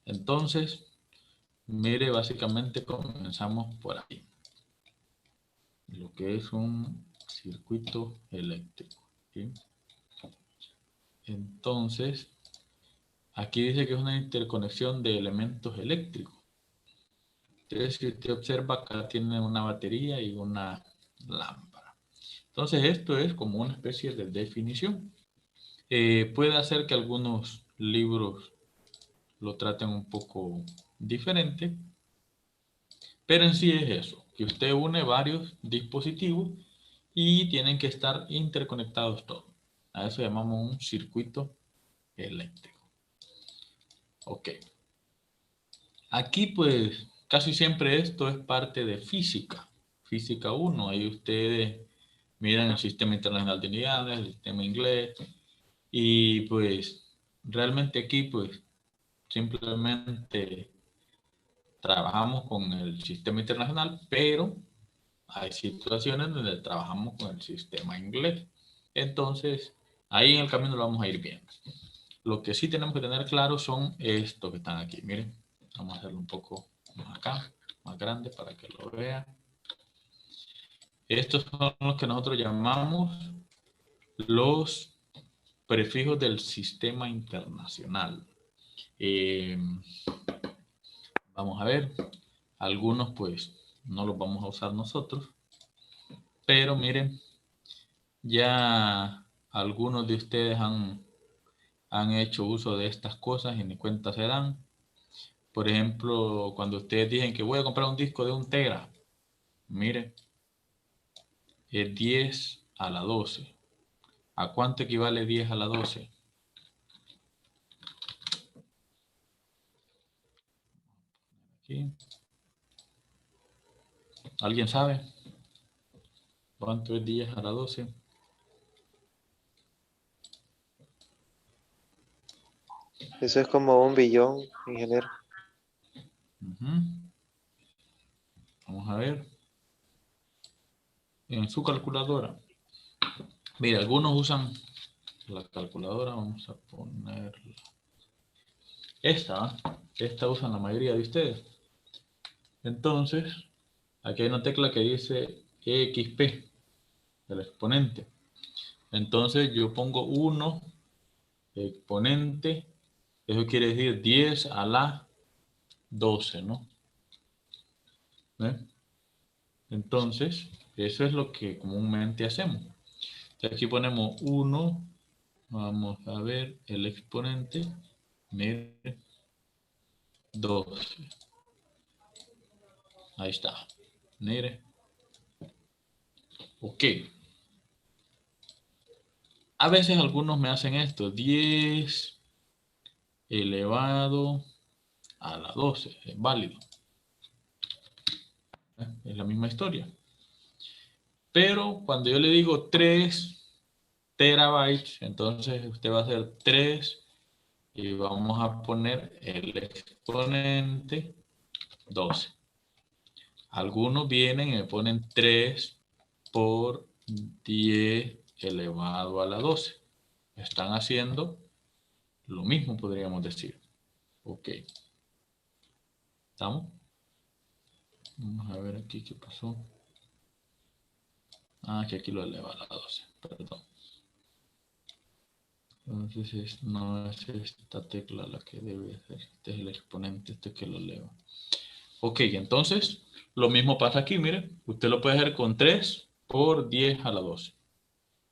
Entonces, mire, básicamente comenzamos por ahí. Lo que es un circuito eléctrico. ¿Sí? Entonces, aquí dice que es una interconexión de elementos eléctricos. Entonces, si usted observa, acá tiene una batería y una lámpara. Entonces, esto es como una especie de definición. Puede hacer que algunos libros lo traten un poco diferente, pero en sí es eso, que usted une varios dispositivos y tienen que estar interconectados todos. A eso llamamos un circuito eléctrico. Ok. Aquí pues casi siempre esto es parte de física. Física 1, ahí ustedes miran el sistema internacional de unidades, el sistema inglés, y pues realmente aquí pues simplemente trabajamos con el sistema internacional, pero hay situaciones donde trabajamos con el sistema inglés. Entonces, ahí en el camino lo vamos a ir viendo. Lo que sí tenemos que tener claro son estos que están aquí. Miren, vamos a hacerlo un poco más acá, más grande para que lo vean. Estos son los que nosotros llamamos los prefijos del sistema internacional. Eh, Vamos a ver, algunos pues no los vamos a usar nosotros, pero miren, ya algunos de ustedes han hecho uso de estas cosas y ni cuenta se dan. Por ejemplo, cuando ustedes dicen que voy a comprar un disco de 1 tera, mire, es 10 a la 12. ¿A cuánto equivale 10 a la 12? Aquí. ¿Alguien sabe cuánto es 10 a la 12? Eso es como 1 billón, ingeniero. Vamos a ver. En su calculadora. Mira, algunos usan la calculadora. Vamos a poner esta. Esta usan la mayoría de ustedes. Entonces, aquí hay una tecla que dice EXP, el exponente. Entonces yo pongo 1 exponente, eso quiere decir 10 a la 12, ¿no? ¿Ve? Entonces, eso es lo que comúnmente hacemos. Entonces, aquí ponemos 1, vamos a ver el exponente, mire, 12. Ahí está, mire. Ok. A veces algunos me hacen esto, 10 elevado a la 12, es válido. Es la misma historia. Pero cuando yo le digo 3 terabytes, entonces usted va a hacer 3 y vamos a poner el exponente 12. Algunos vienen y me ponen 3 por 10 elevado a la 12. Están haciendo lo mismo, podríamos decir. Ok. ¿Estamos? Vamos a ver aquí qué pasó. Ah, que aquí lo eleva a la 12. Perdón. Entonces no es esta tecla la que debe ser. Este es el exponente, este que lo eleva. Ok, entonces lo mismo pasa aquí, mire. Usted lo puede hacer con 3 por 10 a la 12.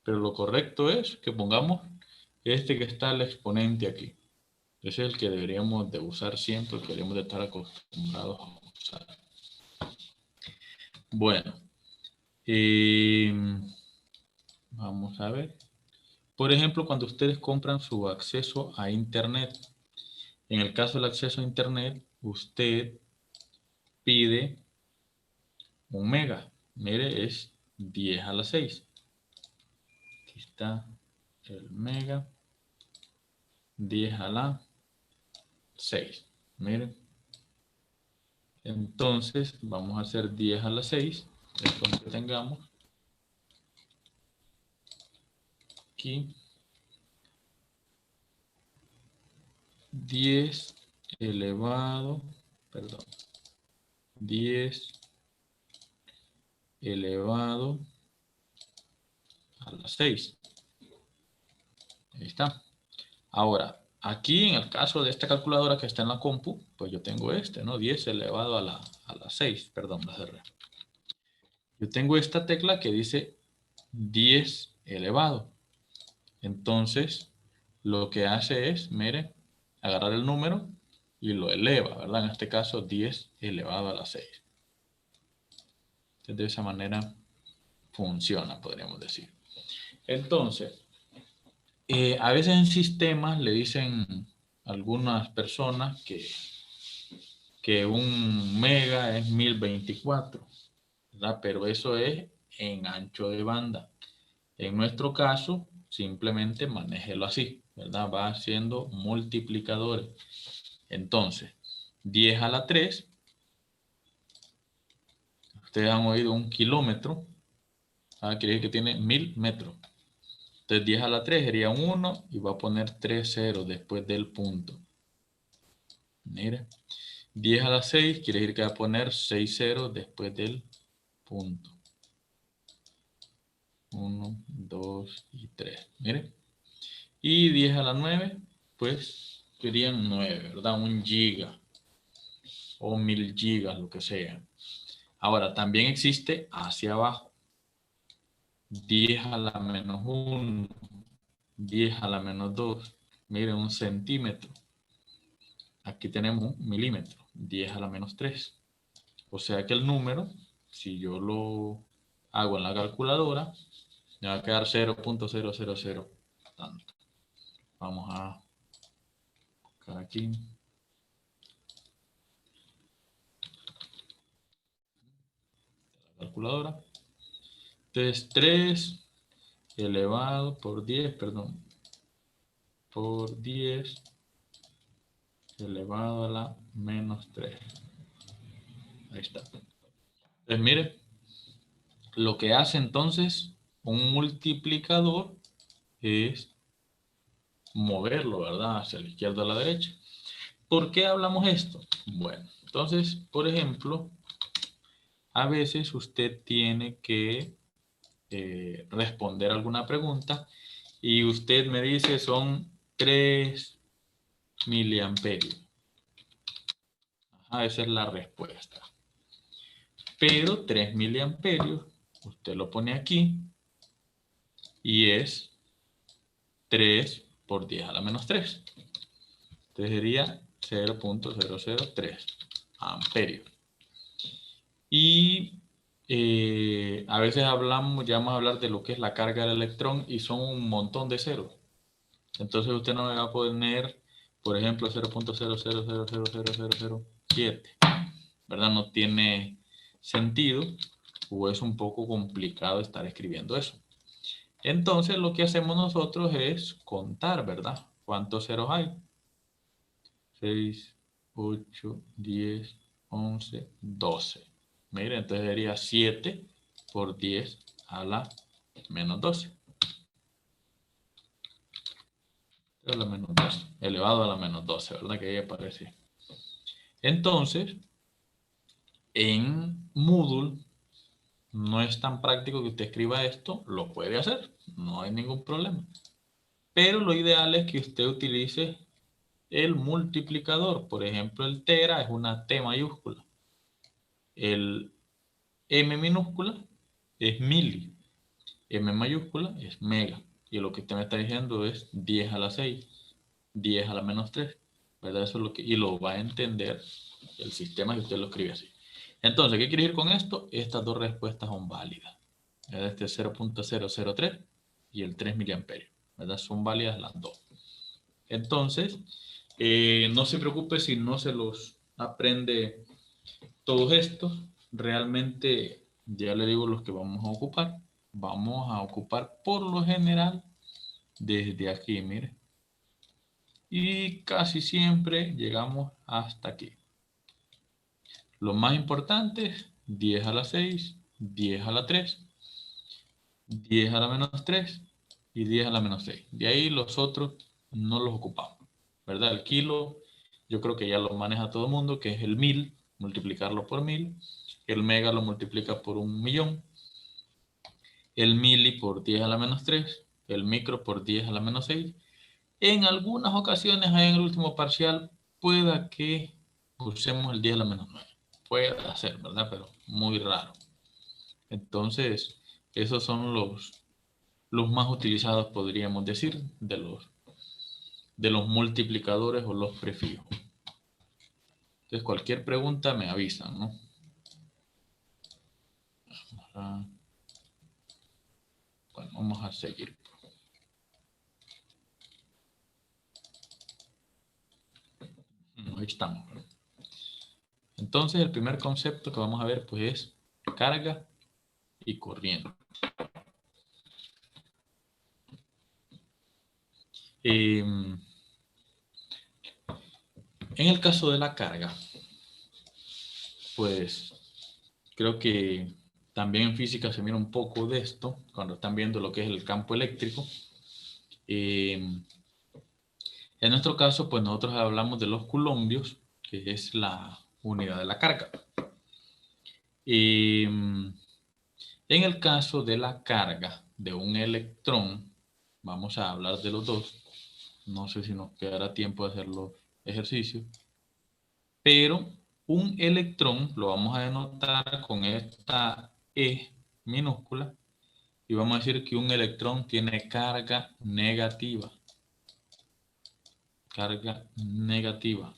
Pero lo correcto es que pongamos este que está el exponente aquí. Ese es el que deberíamos de usar siempre, que deberíamos de estar acostumbrados a usar. Bueno, eh, vamos a ver. Por ejemplo, cuando ustedes compran su acceso a Internet, en el caso del acceso a Internet, usted pide 1 mega. Mire, es 10 a la 6. Aquí está el mega, 10 a la 6. Miren. Entonces, vamos a hacer 10 a la 6. Entonces, tengamos aquí 10 elevado, perdón, 10 elevado a la 6. Ahí está. Ahora, aquí en el caso de esta calculadora que está en la compu, pues yo tengo ¿no? 10 elevado a la 6, perdón, la cerré. Yo tengo esta tecla que dice 10 elevado. Entonces, lo que hace es, mire, agarrar el número y lo eleva, ¿verdad? En este caso, 10 elevado a la 6. Entonces, de esa manera funciona, podríamos decir. Entonces, a veces en sistemas le dicen algunas personas que un mega es 1024, ¿verdad? Pero eso es en ancho de banda. En nuestro caso, simplemente manéjelo así, ¿verdad? Va haciendo multiplicadores. Entonces, 10 a la 3, ustedes han oído 1 kilómetro, quiere decir que tiene 1000 metros. Entonces, 10 a la 3 sería un 1 y va a poner 3 ceros después del punto. Mira, 10 a la 6 quiere decir que va a poner 6 ceros después del punto. 1, 2 y 3. Mire. Y 10 a la 9, pues serían 9, ¿verdad? 1 giga o 1000 gigas, lo que sea. Ahora, también existe hacia abajo. 10 a la menos 1, 10 a la menos 2. Miren, 1 centímetro. Aquí tenemos 1 milímetro. 10 a la menos 3. O sea que el número, si yo lo hago en la calculadora, me va a quedar 0.000 tanto. Vamos a buscar aquí. La calculadora. Entonces 3 elevado por 10, perdón, por 10 elevado a la menos 3. Ahí está. Entonces mire, lo que hace entonces un multiplicador es moverlo, ¿verdad? Hacia la izquierda o a la derecha. ¿Por qué hablamos esto? Bueno, entonces, por ejemplo, a veces usted tiene que responder alguna pregunta y usted me dice son 3 miliamperios. Ajá, esa es la respuesta. Pero 3 miliamperios, usted lo pone aquí y es 3 por 10 a la menos 3. Entonces sería 0.003 amperios. Y a veces ya vamos a hablar de lo que es la carga del electrón y son un montón de ceros. Entonces usted no me va a poner, por ejemplo, 0.0000007, ¿verdad? No tiene sentido o es un poco complicado estar escribiendo eso. Entonces lo que hacemos nosotros es contar, ¿verdad? ¿Cuántos ceros hay? 6, 8, 10, 11, 12. Miren, entonces sería 7 por 10 a la menos 12. A la menos 12. Elevado a la menos 12, ¿verdad? Que ahí aparece. Entonces, en Moodle no es tan práctico que usted escriba esto. Lo puede hacer. No hay ningún problema. Pero lo ideal es que usted utilice el multiplicador. Por ejemplo, el tera es una T mayúscula. El M minúscula es mili. M mayúscula es mega. Y lo que usted me está diciendo es 10 a la 6, 10 a la menos 3. ¿Verdad? Eso es lo que, y lo va a entender el sistema si usted lo escribe así. Entonces, ¿qué quiere decir con esto? Estas dos respuestas son válidas. Este 0.003 y el 3 miliamperios. ¿Verdad? Son válidas las dos. Entonces, no se preocupe si no se los aprende todos estos. Realmente, ya le digo los que vamos a ocupar. Vamos a ocupar por lo general desde aquí, mire. Y casi siempre llegamos hasta aquí. Lo más importante, 10 a la 6, 10 a la 3, 10 a la menos 3 y 10 a la menos 6. De ahí los otros no los ocupamos, ¿verdad? El kilo yo creo que ya lo maneja todo el mundo, que es el 1000, multiplicarlo por 1000. El mega lo multiplica por 1.000.000. El mili por 10 a la menos 3. El micro por 10 a la menos 6. En algunas ocasiones, ahí en el último parcial, pueda que usemos el 10 a la menos 9. Puede ser, ¿verdad? Pero muy raro. Entonces, esos son los más utilizados, podríamos decir, de los multiplicadores o los prefijos. Entonces, cualquier pregunta me avisan, ¿no? Bueno, vamos a seguir. Ahí estamos. Entonces, el primer concepto que vamos a ver, pues, es carga y corriente. En el caso de la carga, pues, creo que también en física se mira un poco de esto, cuando están viendo lo que es el campo eléctrico. En nuestro caso, pues, nosotros hablamos de los coulombios, que es la unidad de la carga. En el caso de la carga de un electrón, vamos a hablar de los dos. No sé si nos quedará tiempo de hacer los ejercicios. Pero un electrón lo vamos a denotar con esta E minúscula. Y vamos a decir que un electrón tiene carga negativa. Carga negativa.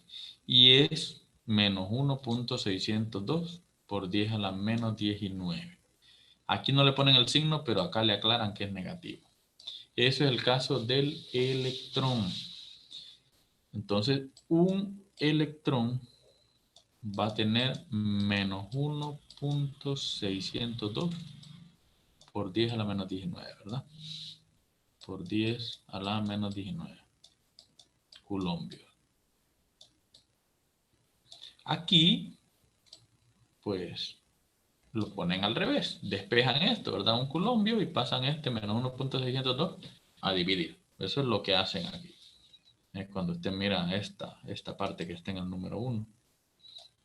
Y es menos 1.602 por 10 a la menos 19. Aquí no le ponen el signo, pero acá le aclaran que es negativo. Ese es el caso del electrón. Entonces, un electrón va a tener menos 1.602 por 10 a la menos 19, ¿verdad? Por 10 a la menos 19 coulombios. Aquí, pues, lo ponen al revés. Despejan esto, ¿verdad? Un coulombio y pasan este menos 1.602 a dividir. Eso es lo que hacen aquí. Es cuando usted mira esta parte que está en el número 1.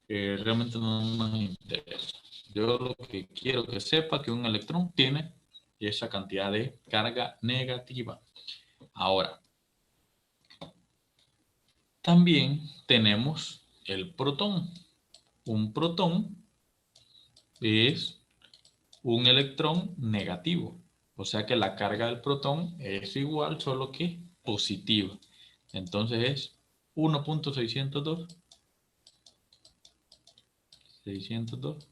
Realmente no nos interesa. Yo lo que quiero que sepa que un electrón tiene esa cantidad de carga negativa. Ahora, también tenemos el protón. Un protón es un electrón negativo. O sea que la carga del protón es igual, solo que positiva. Entonces es 1.602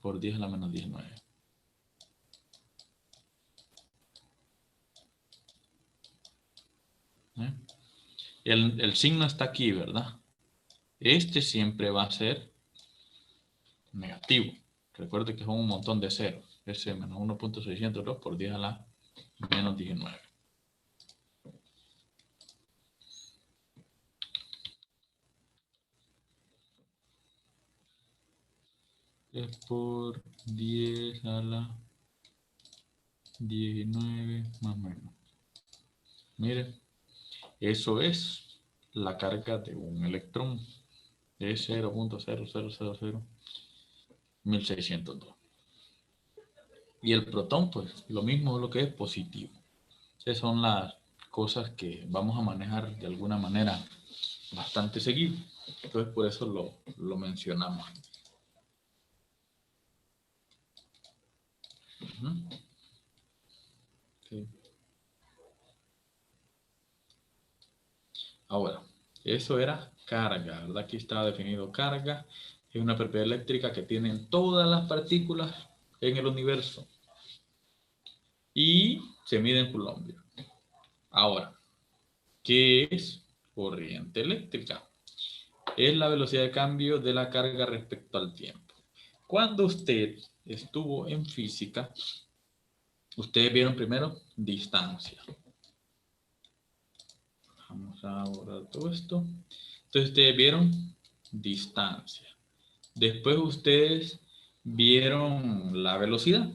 por 10 a la menos 19. El signo está aquí, ¿verdad? Este siempre va a ser negativo. Recuerde que son un montón de ceros. Ese menos 1.602 por 10 a la menos 19. Es por 10 a la 19 más o menos. Mire, eso es la carga de un electrón. Es 0.0001602. Y el protón, pues lo mismo es lo que es positivo. Esas son las cosas que vamos a manejar de alguna manera bastante seguido. Entonces por eso lo mencionamos. Okay. Ahora, eso era carga, ¿verdad? Aquí está definido carga. Es una propiedad eléctrica que tienen todas las partículas en el universo. Y se mide en coulombios. Ahora, ¿qué es corriente eléctrica? Es la velocidad de cambio de la carga respecto al tiempo. Cuando usted estuvo en física, ustedes vieron primero distancia. Vamos a borrar todo esto. Entonces ustedes vieron distancia. Después ustedes vieron la velocidad.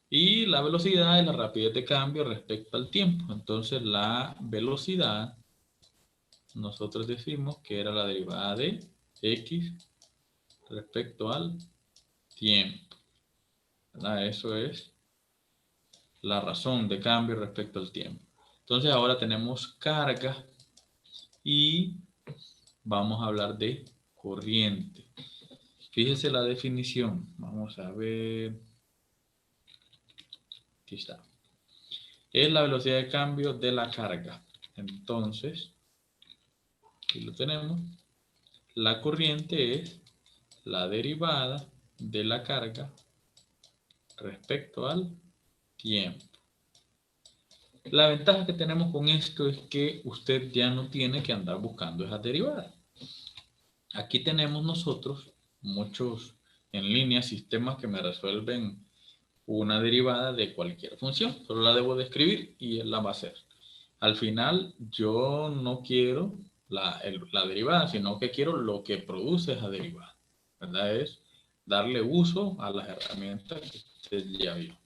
Y la velocidad es la rapidez de cambio respecto al tiempo. Entonces la velocidad nosotros decimos que era la derivada de X respecto al tiempo, ¿verdad? Eso es la razón de cambio respecto al tiempo. Entonces ahora tenemos carga y vamos a hablar de corriente. Fíjese la definición. Vamos a ver. Aquí está. Es la velocidad de cambio de la carga. Entonces, aquí lo tenemos. La corriente es la derivada de la carga respecto al tiempo. La ventaja que tenemos con esto es que usted ya no tiene que andar buscando esas derivadas. Aquí tenemos nosotros muchos en línea sistemas que me resuelven una derivada de cualquier función. Solo la debo de escribir y él la va a hacer. Al final yo no quiero la derivada, sino que quiero lo que produce esa derivada. ¿Verdad? Es darle uso a las herramientas que usted ya vio.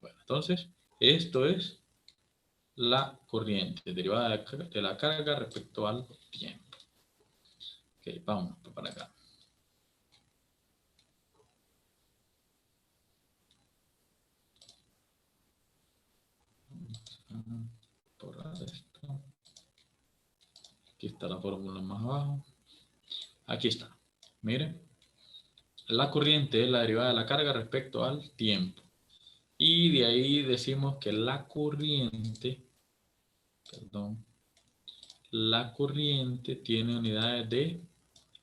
Bueno, entonces esto es la corriente derivada de la carga respecto al tiempo. Ok, vamos para acá. Borrar esto. Aquí está la fórmula más abajo. Aquí está. Miren. La corriente es la derivada de la carga respecto al tiempo. Y de ahí decimos que la corriente tiene unidades de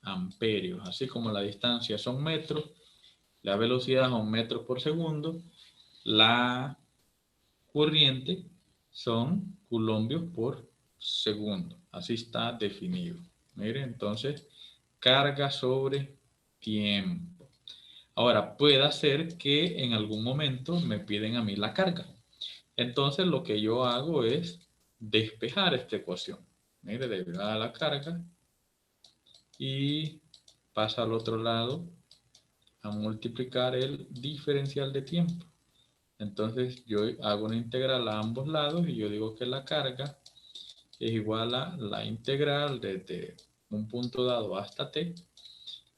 amperios. Así como la distancia son metros, la velocidad son metros por segundo, la corriente son coulombios por segundo. Así está definido. Mire, entonces, carga sobre tiempo. Ahora, puede ser que en algún momento me piden a mí la carga. Entonces, lo que yo hago es despejar esta ecuación. Mire, derivada de la carga y pasa al otro lado a multiplicar el diferencial de tiempo. Entonces yo hago una integral a ambos lados y yo digo que la carga es igual a la integral desde un punto dado hasta t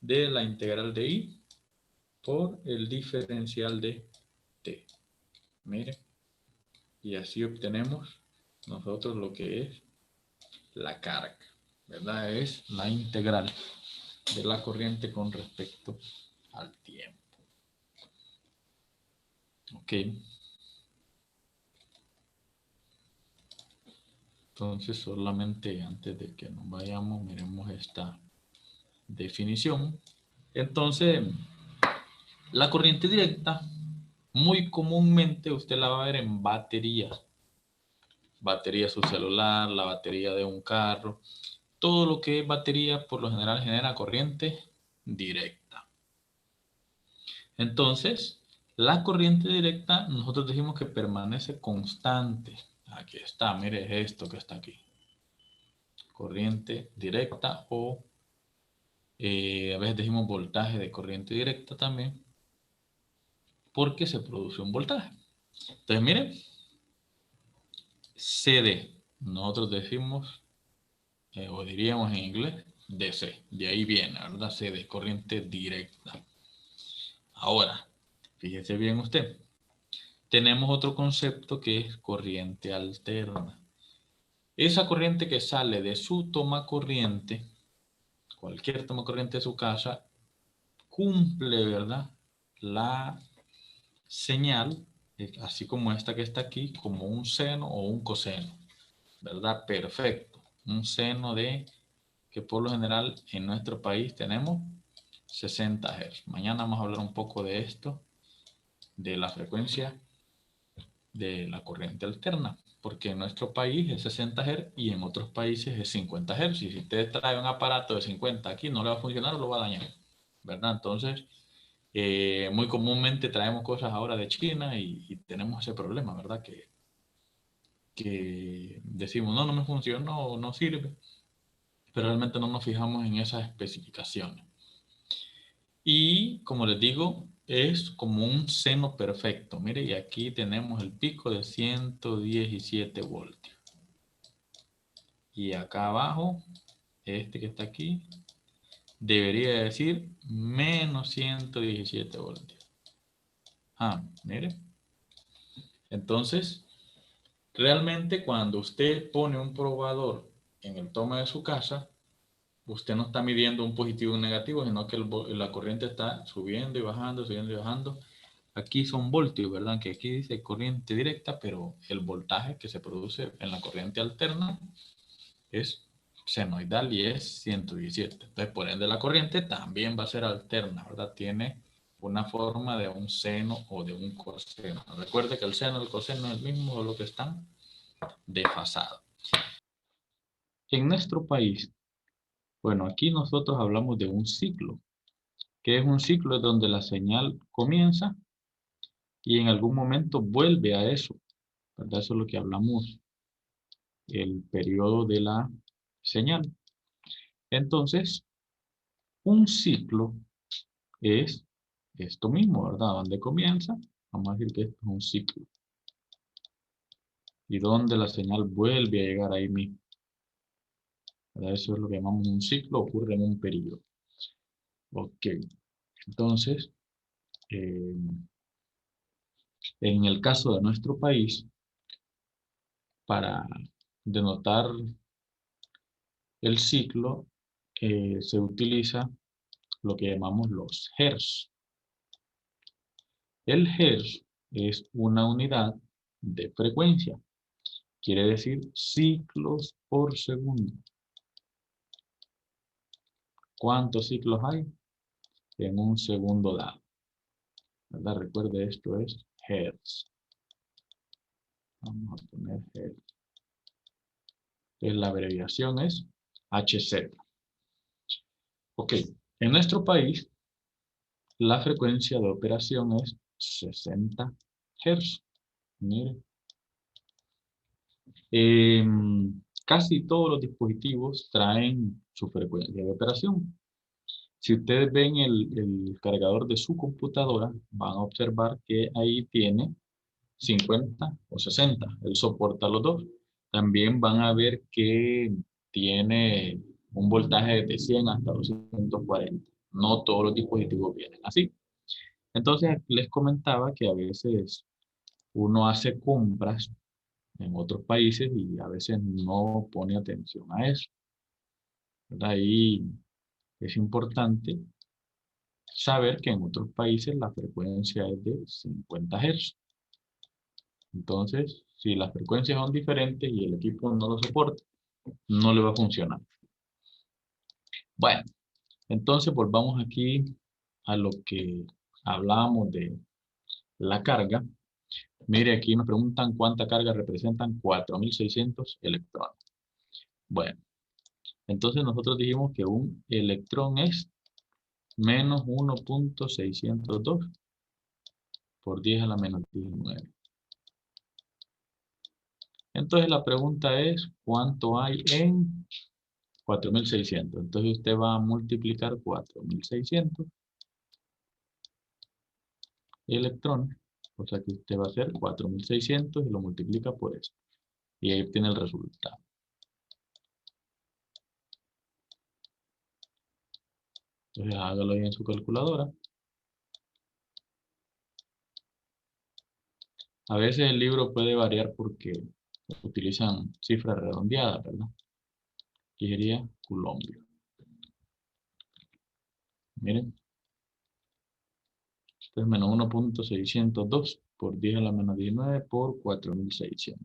de la integral de i por el diferencial de t. Miren, y así obtenemos nosotros lo que es la carga, ¿verdad? Es la integral de la corriente con respecto al tiempo. Ok. Entonces, solamente antes de que nos vayamos, miremos esta definición. Entonces, la corriente directa, muy comúnmente usted la va a ver en baterías. Batería de su celular, la batería de un carro. Todo lo que es batería, por lo general, genera corriente directa. Entonces, la corriente directa, nosotros decimos que permanece constante. Aquí está, mire esto que está aquí. Corriente directa o a veces decimos voltaje de corriente directa también, porque se produce un voltaje. Entonces, miren, CD, nosotros decimos, o diríamos en inglés, DC, de ahí viene, ¿verdad? CD, corriente directa. Ahora, fíjese bien usted, tenemos otro concepto que es corriente alterna. Esa corriente que sale de su toma corriente, cualquier toma corriente de su casa, cumple, ¿verdad?, la señal, así como esta que está aquí, como un seno o un coseno, ¿verdad? Perfecto. Un seno de, que por lo general en nuestro país tenemos 60 Hz. Mañana vamos a hablar un poco de esto, de la frecuencia de la corriente alterna, porque en nuestro país es 60 Hz y en otros países es 50 Hz. Y si usted trae un aparato de 50 aquí, no le va a funcionar o lo va a dañar, ¿verdad? Entonces, muy comúnmente traemos cosas ahora de China y tenemos ese problema, ¿verdad? Que decimos, no me funcionó, no sirve, pero realmente no nos fijamos en esas especificaciones. Y como les digo, es como un seno perfecto. Mire, y aquí tenemos el pico de 117 voltios. Y acá abajo este que está aquí, debería decir menos 117 voltios. Mire. Entonces, realmente cuando usted pone un probador en el toma de su casa, usted no está midiendo un positivo y un negativo, sino que la corriente está subiendo y bajando, subiendo y bajando. Aquí son voltios, ¿verdad? Que aquí dice corriente directa, pero el voltaje que se produce en la corriente alterna es senoidal y es 117. Entonces, por ende, la corriente también va a ser alterna, ¿verdad? Tiene una forma de un seno o de un coseno. Recuerde que el seno y el coseno es el mismo, solo que están desfasados. En nuestro país, bueno, aquí nosotros hablamos de un ciclo. Que es un ciclo donde la señal comienza y en algún momento vuelve a eso, ¿verdad? Eso es lo que hablamos, el periodo de la señal. Entonces, un ciclo es esto mismo, ¿verdad? Donde comienza, vamos a decir que esto es un ciclo. Y donde la señal vuelve a llegar ahí mismo, ¿verdad? Eso es lo que llamamos un ciclo, ocurre en un periodo. Ok, entonces, en el caso de nuestro país, para denotar el ciclo, se utiliza lo que llamamos los hertz. El hertz es una unidad de frecuencia, quiere decir ciclos por segundo. ¿Cuántos ciclos hay en un segundo dado? ¿Verdad? Recuerde, esto es hertz. Vamos a poner hertz. Entonces, la abreviación es HZ. Ok, en nuestro país, la frecuencia de operación es 60 Hz. Mire. Casi todos los dispositivos traen su frecuencia de operación. Si ustedes ven el cargador de su computadora, van a observar que ahí tiene 50 o 60. Él soporta los dos. También van a ver que tiene un voltaje de 100 hasta 240. No todos los dispositivos vienen así. Entonces, les comentaba que a veces uno hace compras en otros países y a veces no pone atención a eso, ¿verdad? Ahí es importante saber que en otros países la frecuencia es de 50 Hz. Entonces, si las frecuencias son diferentes y el equipo no lo soporta, no le va a funcionar. Bueno, entonces volvamos aquí a lo que hablábamos de la carga. Mire, aquí nos preguntan cuánta carga representan 4.600 electrones. Bueno, entonces nosotros dijimos que un electrón es menos 1.602 por 10 a la menos 19. Entonces la pregunta es, ¿cuánto hay en 4.600? Entonces usted va a multiplicar 4.600 electrones, o sea que usted va a hacer 4.600 y lo multiplica por esto. Y ahí tiene el resultado. Entonces hágalo ahí en su calculadora. A veces el libro puede variar porque utilizan cifras redondeadas, ¿verdad? Aquí sería Colombia. Miren. Entonces menos 1.602 por 10 a la menos 19 por 4.600.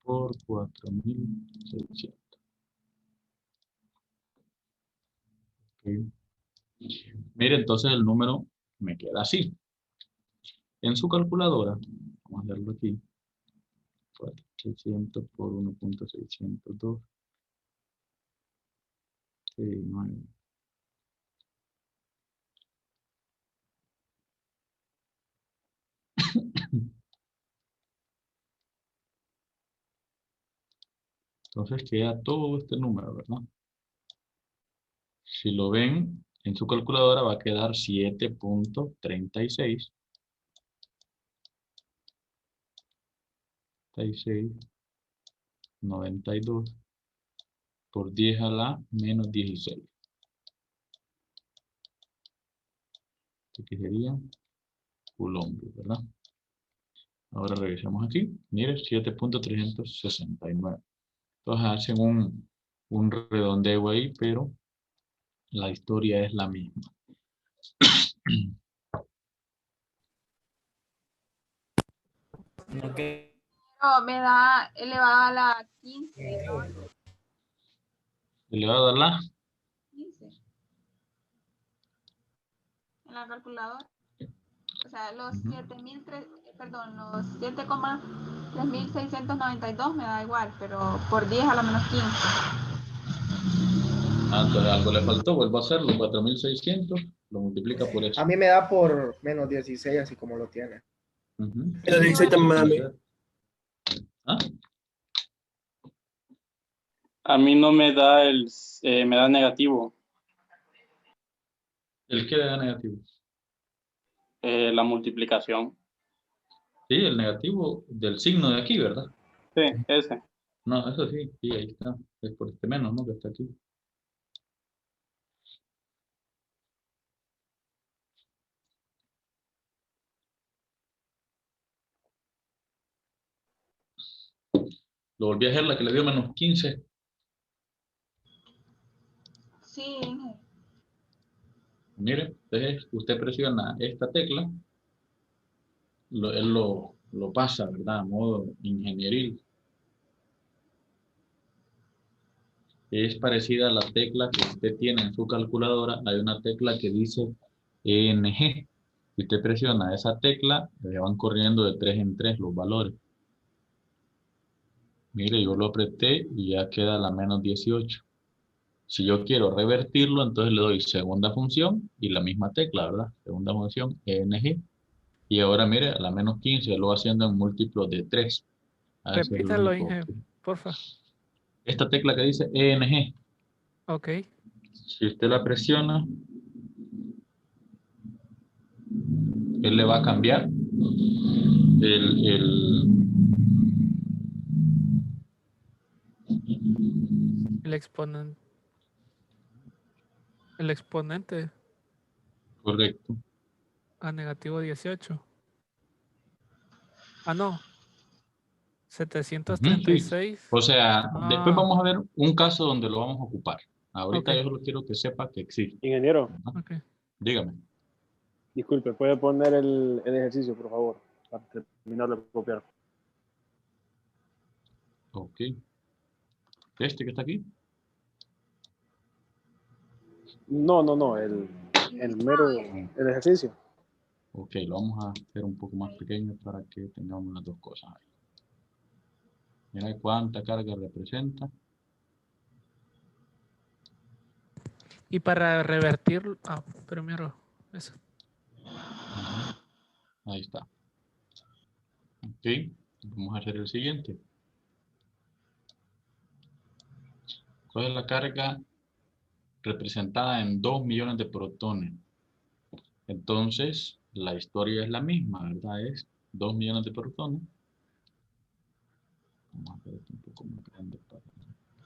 por 4600. Okay. Mire, entonces el número me queda así. En su calculadora, vamos a hacerlo aquí, 600 por 1.602, 9. Entonces queda todo este número, ¿verdad? Si lo ven en su calculadora va a quedar 7.36. 92 por 10 a la menos 16. Aquí sería coulombs, ¿verdad? Ahora revisamos aquí. Mire, 7.369. Entonces hacen un redondeo ahí, pero la historia es la misma. Okay. No, me da elevado a la 15, ¿no? Elevado a la 15. En la calculadora. O sea, los 7.003, perdón, los 7,3692 me da igual, pero por 10 a la menos 15. entonces algo le faltó, vuelvo a hacerlo, 4600, lo multiplica por eso. A mí me da por menos 16, así como lo tiene. Menos 16 también me da a mí. ¿Ah? A mí no me da me da negativo, ¿El qué le da negativo? la multiplicación. Sí, el negativo del signo de aquí, ¿verdad? Sí, ese. No, eso sí, sí, ahí está. Es por este menos, ¿no? Que está aquí. Lo volví a hacer, la que le dio menos 15. Sí, Mire, entonces usted presiona esta tecla, él lo pasa, ¿verdad? A modo ingenieril. Es parecida a la tecla que usted tiene en su calculadora. Hay una tecla que dice ENG. Si usted presiona esa tecla, le van corriendo de 3 en 3 los valores. Mire, yo lo apreté y ya queda la menos 18. Si yo quiero revertirlo, entonces le doy segunda función y la misma tecla, ¿verdad? Segunda función, ENG. Y ahora mire, a la menos 15 lo va haciendo en múltiplos de 3. Ese es el Repítalo, único. Inge, porfa. Esta tecla que dice ENG, Ok. si usted la presiona, él le va a cambiar el El exponente. El exponente correcto. a negativo 18. Ah, no. Sí. 736. O sea, después Ah, vamos a ver un caso donde lo vamos a ocupar. Ahorita ok. yo solo quiero que sepa que existe. Ingeniero, ¿Verdad? Ok. Dígame. disculpe, ¿puede poner el ejercicio, por favor, para terminar de copiar? Ok. Este que está aquí. No, el ejercicio. Ok, lo vamos a hacer un poco más pequeño para que tengamos las dos cosas ahí. Mira cuánta carga representa. Y para revertir. Ah, primero. Eso. Ahí está. Ok, vamos a hacer el siguiente. ¿Cuál es la carga representada en 2 millones de protones? Entonces, la historia es la misma, ¿verdad? Es 2 millones de protones. Vamos a hacer esto un poco más grande para que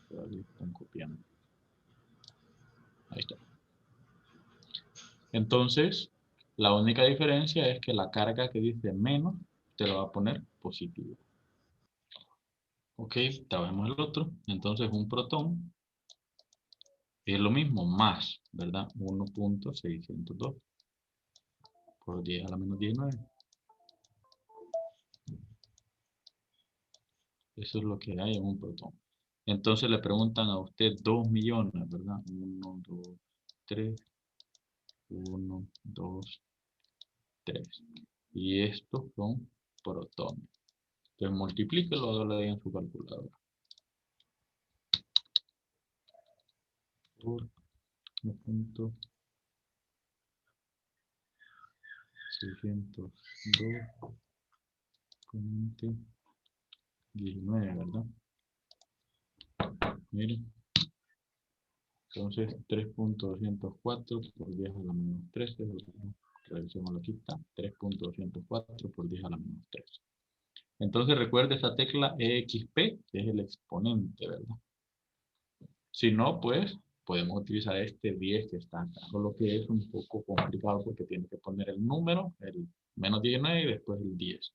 todavía están copiando. Ahí está. Entonces, la única diferencia es que la carga que dice menos, te lo va a poner positivo. Ok, trabajemos el otro. Entonces, un protón es lo mismo, más, ¿verdad? 1.602 por 10 a la menos 19. Eso es lo que hay en un protón. Entonces le preguntan a usted 2 millones, ¿verdad? 1, 2, 3, 1, 2, 3. Y estos son protones. Entonces multiplíquelo, hágalo ahí en su calculadora. Por 1.602.19, ¿verdad? Miren. Entonces 3.204 por 10 a la menos 13. Revisémoslo aquí, está. 3.204 por 10 a la menos 13. Entonces recuerde esa tecla EXP, que es el exponente, ¿verdad? Si no, pues podemos utilizar este 10 que está acá, solo que es un poco complicado porque tiene que poner el número, el menos 19 y después el 10.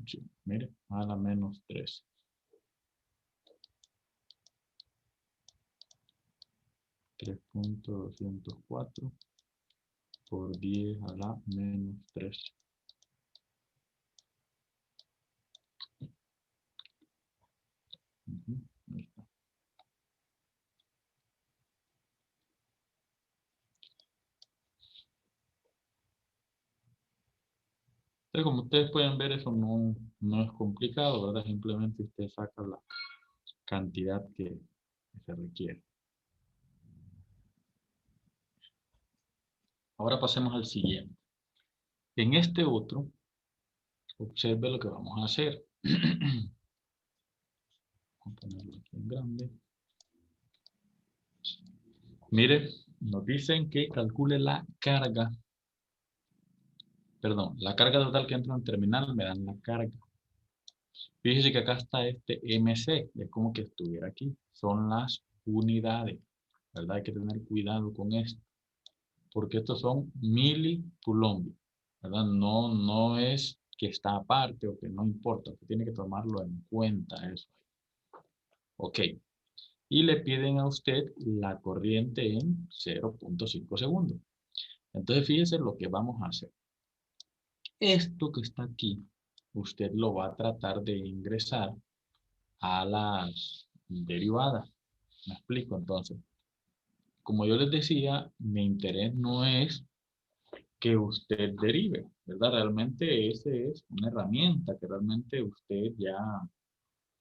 Sí, mire, a la menos 13. .204 por 10 a la menos 13. Ahí está. Entonces, como ustedes pueden ver, eso no es complicado, ¿verdad? Simplemente usted saca la cantidad que se requiere. Ahora pasemos al siguiente. En este otro, observe lo que vamos a hacer. Vamos a ponerlo aquí en grande. Mire, nos dicen que calcule la carga. Perdón, la carga total que entra en el terminal, me dan la carga. Fíjese que acá está este MC, es como que estuviera aquí. Son las unidades, ¿verdad? Hay que tener cuidado con esto, porque estos son milicoulombios, ¿verdad? No es que está aparte o que no importa, que tiene que tomarlo en cuenta eso. Ok. Y le piden a usted la corriente en 0.5 segundos. Entonces fíjese lo que vamos a hacer. Esto que está aquí, usted lo va a tratar de ingresar a las derivadas. Me explico entonces. Como yo les decía, mi interés no es que usted derive, ¿verdad? Realmente ese es una herramienta que realmente usted ya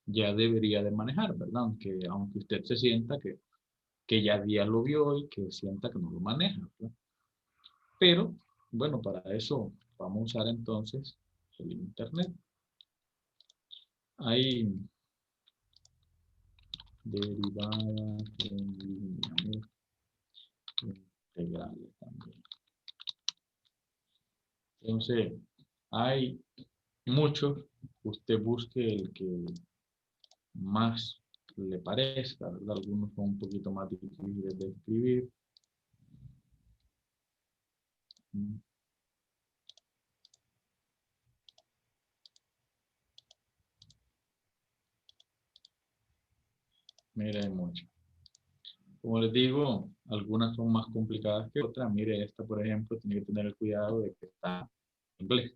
debería de manejar, ¿verdad? Aunque usted se sienta que ya lo vio y que sienta que no lo maneja, ¿verdad? Pero, bueno, para eso vamos a usar entonces el internet. Hay derivadas en lineales integrales también. Entonces, hay muchos. Usted busque el que más le parezca, ¿verdad? Algunos son un poquito más difíciles de escribir. Mire, hay muchos. Como les digo, algunas son más complicadas que otras. Mire, esta, por ejemplo, tiene que tener el cuidado de que está en inglés.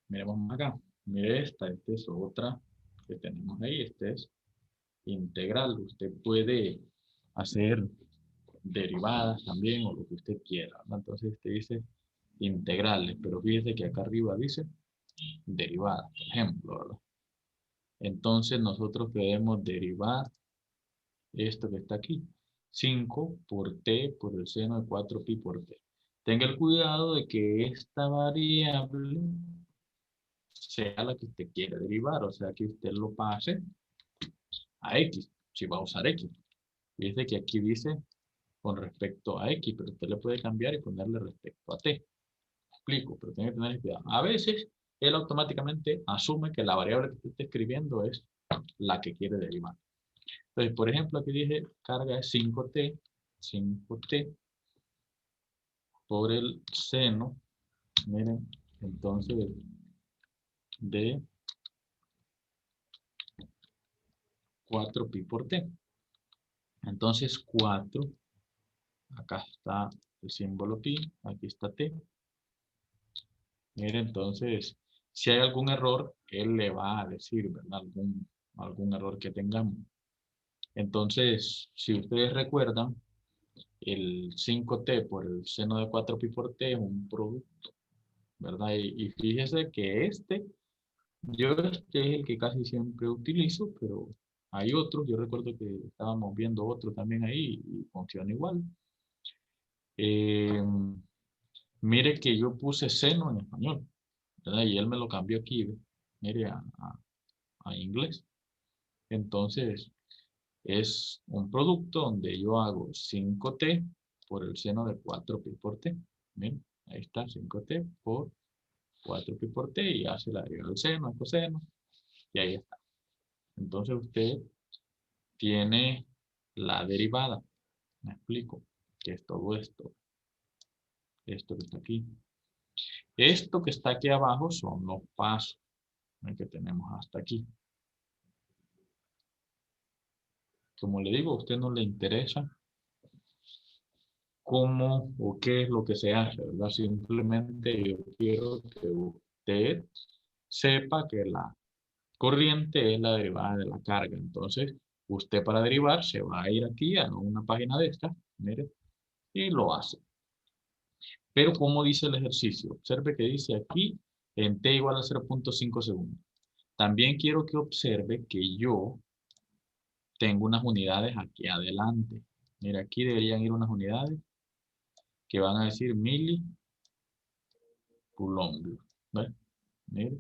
Miremos acá. Mire esta es otra que tenemos ahí. Este es integral. Usted puede hacer derivadas también o lo que usted quiera, ¿no? Entonces este dice integrales, pero fíjese que acá arriba dice derivadas, por ejemplo, ¿verdad? Entonces nosotros podemos derivar esto que está aquí. 5 por t por el seno de 4pi por t. Tenga el cuidado de que esta variable sea la que usted quiere derivar, o sea que usted lo pase a x, si va a usar x. Fíjese que aquí dice con respecto a x, pero usted le puede cambiar y ponerle respecto a t. Explico, pero tiene que tener cuidado. A veces, él automáticamente asume que la variable que usted está escribiendo es la que quiere derivar. Entonces, por ejemplo, aquí dije carga es 5t por el seno, miren, entonces, de 4pi por t. Entonces, 4, acá está el símbolo pi, aquí está t, Mire, entonces, si hay algún error, él le va a decir, ¿verdad? Algún error que tengamos. Entonces, si ustedes recuerdan, el 5t por el seno de 4pi por t es un producto, ¿verdad? Y fíjese que yo este es el que casi siempre utilizo, pero hay otros, yo recuerdo que estábamos viendo otro también ahí y funciona igual. Eh, Mire que yo puse seno en español, ¿verdad? Y él me lo cambió aquí, ¿ve? Mire, a inglés. Entonces, es un producto donde yo hago 5t por el seno de 4pi por t. Miren, ahí está, 5t por 4pi por t y hace la derivada del seno, el coseno, y ahí está. Entonces usted tiene la derivada. Me explico, que es todo esto que está aquí. Esto que está aquí abajo son los pasos que tenemos hasta aquí. Como le digo, a usted no le interesa cómo o qué es lo que se hace, ¿verdad? Simplemente yo quiero que usted sepa que la corriente es la derivada de la carga. Entonces, usted para derivar se va a ir aquí a una página de esta, mire, y lo hace. Pero como dice el ejercicio, observe que dice aquí en t igual a 0.5 segundos. También quiero que observe que yo tengo unas unidades aquí adelante. Mira, aquí deberían ir unas unidades que van a decir milicoulombios. ¿Ves? Mire.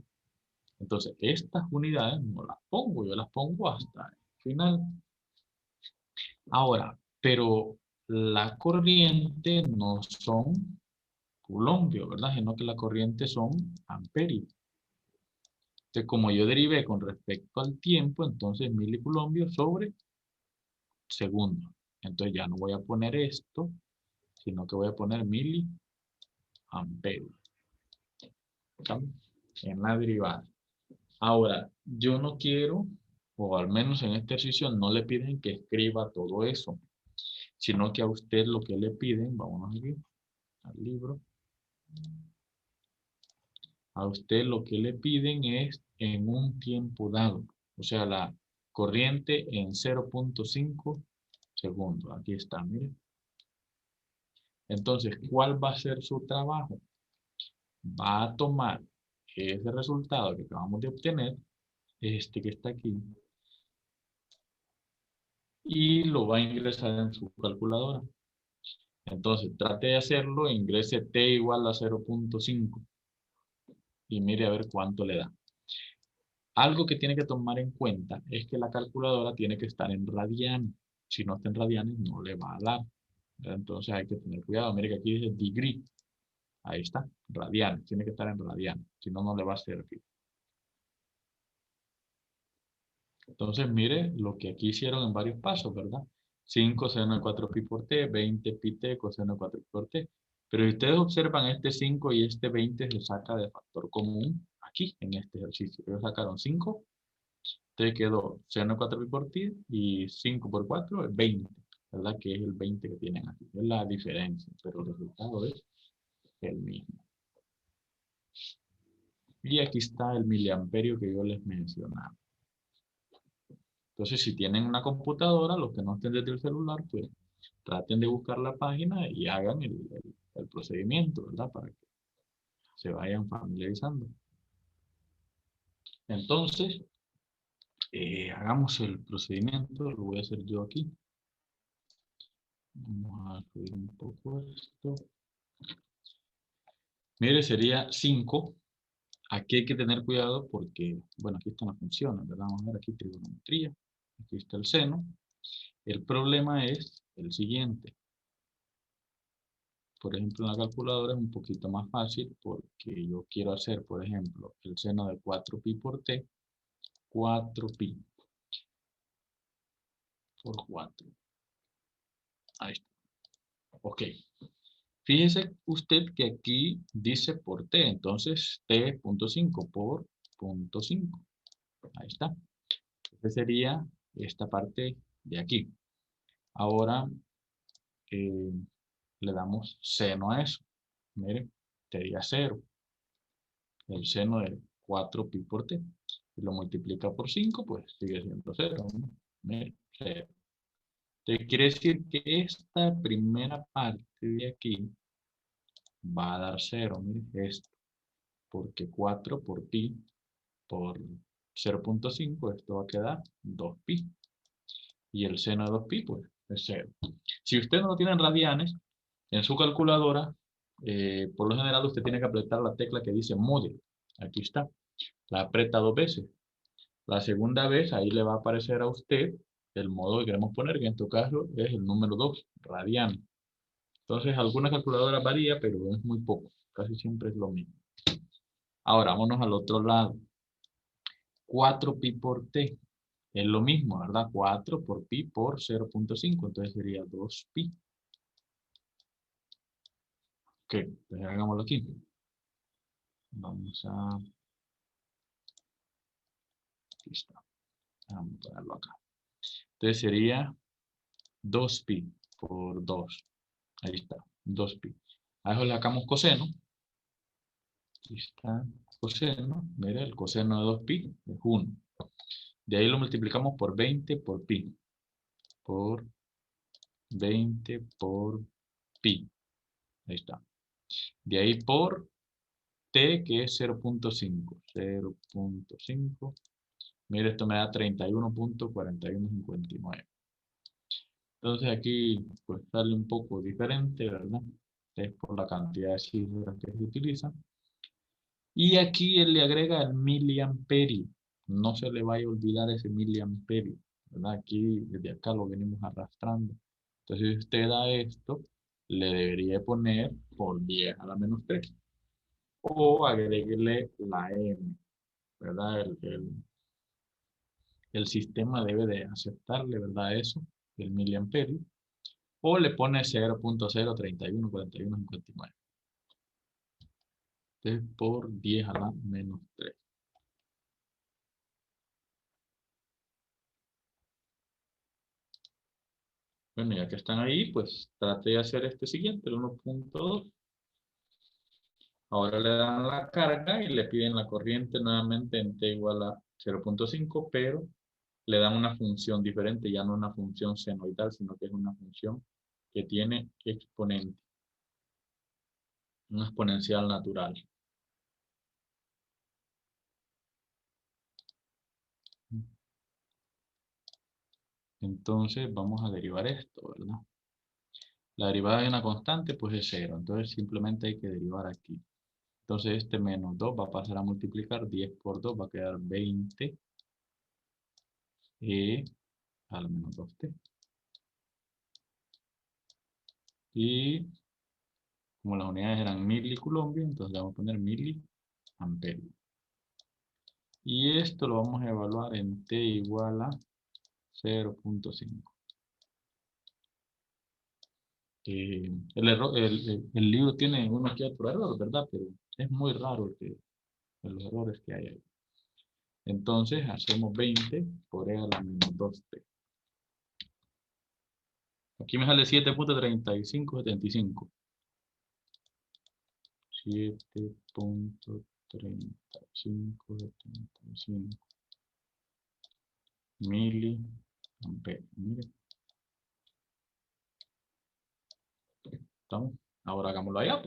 Entonces, estas unidades no las pongo, yo las pongo hasta el final. Ahora, pero la corriente no son coulombios, ¿verdad? Sino que la corriente son amperios. Entonces, como yo derivé con respecto al tiempo, entonces milicoulombios sobre segundo. Entonces ya no voy a poner esto, sino que voy a poner miliamperios. ¿Estamos? En la derivada. Ahora, yo no quiero, o al menos en este ejercicio, no le piden que escriba todo eso, sino que a usted lo que le piden, vámonos aquí, al libro, a usted lo que le piden es en un tiempo dado, o sea, la corriente en 0.5 segundos. Aquí está, mire. Entonces, ¿cuál va a ser su trabajo? Va a tomar ese resultado que acabamos de obtener, este que está aquí, y lo va a ingresar en su calculadora. Entonces, trate de hacerlo, ingrese t igual a 0.5 y mire a ver cuánto le da. Algo que tiene que tomar en cuenta es que la calculadora tiene que estar en radianes. Si no está en radianes, no le va a dar. Entonces hay que tener cuidado. Mire que aquí dice degree. Ahí está, radianes. Tiene que estar en radianes. Si no, no le va a servir. Entonces, mire lo que aquí hicieron en varios pasos, ¿verdad? 5 seno de 4pi por t, 20 pi t coseno de 4pi por t. Pero si ustedes observan este 5 y este 20 se saca de factor común aquí, en este ejercicio. Ellos sacaron 5, te quedó seno de 4pi por t y 5 por 4 es 20, ¿verdad? Que es el 20 que tienen aquí. Es la diferencia, pero el resultado es el mismo. Y aquí está el miliamperio que yo les mencionaba. Entonces, si tienen una computadora, los que no estén desde el celular, pues traten de buscar la página y hagan el procedimiento, ¿verdad? Para que se vayan familiarizando. Entonces, hagamos el procedimiento, lo voy a hacer yo aquí. Vamos a subir un poco esto. Mire, sería 5. Aquí hay que tener cuidado porque, bueno, aquí están las funciones, ¿verdad? Vamos a ver aquí trigonometría. Aquí está el seno. El problema es el siguiente. Por ejemplo, en la calculadora es un poquito más fácil porque yo quiero hacer, por ejemplo, el seno de 4pi por t, 4pi por 4. Ahí está. Ok. Fíjese usted que aquí dice por t, entonces t.5 por 0.5. Ahí está. Esa sería esta parte de aquí. Ahora le damos seno a eso. Mire, sería 0. el seno de 4pi por t. Si lo multiplica por 5, pues sigue siendo 0, ¿no? Mire, 0. Entonces quiere decir que esta primera parte de aquí va a dar 0, mire esto, porque 4 por pi por 0.5, esto va a quedar 2pi. Y el seno de 2pi, pues, es 0. Si usted no lo tiene en radianes, en su calculadora, por lo general usted tiene que apretar la tecla que dice mode. Aquí está. La aprieta 2 veces. La segunda vez, ahí le va a aparecer a usted el modo que queremos poner, que en tu caso es el número 2, radiano. Entonces, algunas calculadoras varía, pero es muy poco. Casi siempre es lo mismo. Ahora, vámonos al otro lado. 4pi por t. Es lo mismo, ¿verdad? 4 por pi por 0.5. Entonces sería 2pi. Ok, pues hagámoslo aquí. Vamos a... Aquí está. Vamos a ponerlo acá. Entonces sería 2pi por 2. Ahí está, 2pi. A eso le sacamos coseno. Aquí está coseno. Mira, el coseno de 2pi es 1. De ahí lo multiplicamos por 20 por pi. Por 20 por pi. Ahí está. De ahí por t, que es 0.5. 0.5. Mira, esto me da 31.4159. Entonces aquí pues sale un poco diferente, ¿verdad? Es por la cantidad de cifras que se utilizan. Y aquí él le agrega el miliamperio. No se le vaya a olvidar ese miliamperio, ¿verdad? Aquí, desde acá lo venimos arrastrando. Entonces, si usted da esto, le debería poner por 10 a la menos 3. O agreguele la m, ¿verdad? El sistema debe de aceptarle, ¿verdad? Eso, el miliamperio. O le pone 0.0314159. Entonces, por 10 a la menos 3. Bueno, ya que están ahí, pues trate de hacer este siguiente, el 1.2. Ahora le dan la carga y le piden la corriente nuevamente en t igual a 0.5, pero le dan una función diferente, ya no una función senoidal, sino que es una función que tiene exponente, un exponencial natural. Entonces vamos a derivar esto, ¿verdad? La derivada de una constante pues es 0, entonces simplemente hay que derivar aquí. Entonces este menos 2 va a pasar a multiplicar, 10 por 2 va a quedar 20 a la menos 2t. Y como las unidades eran milicoulombios, entonces le vamos a poner miliamperios. Y esto lo vamos a evaluar en t igual a 0.5. El libro tiene uno que otro error, ¿verdad? Pero es muy raro los errores que hay ahí. Entonces hacemos 20 por e a la menos 2t. Aquí me sale 7.3575. 7.3575 miliamperios. Mire. ¿Estamos? Ahora hagámoslo allá.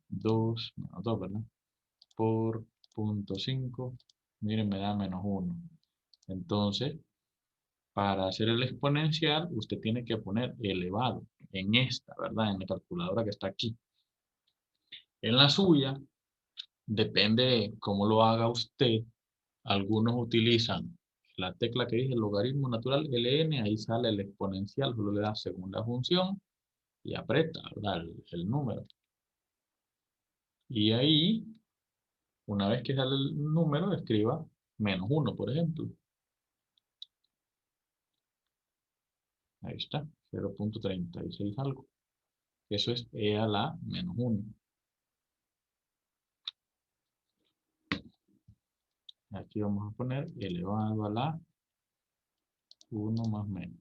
2 menos 2, ¿verdad? Por 0.5. Miren, me da menos 1. Entonces, para hacer el exponencial, usted tiene que poner elevado en esta, ¿verdad? En la calculadora que está aquí. En la suya, depende de cómo lo haga usted. Algunos utilizan la tecla que dice logaritmo natural ln, ahí sale el exponencial, solo le da según la función y aprieta, ¿verdad? El número. Y ahí, una vez que sale el número, escriba menos 1, por ejemplo. Ahí está, 0.36 algo. Eso es e a la menos 1. Aquí vamos a poner elevado a la 1 más menos.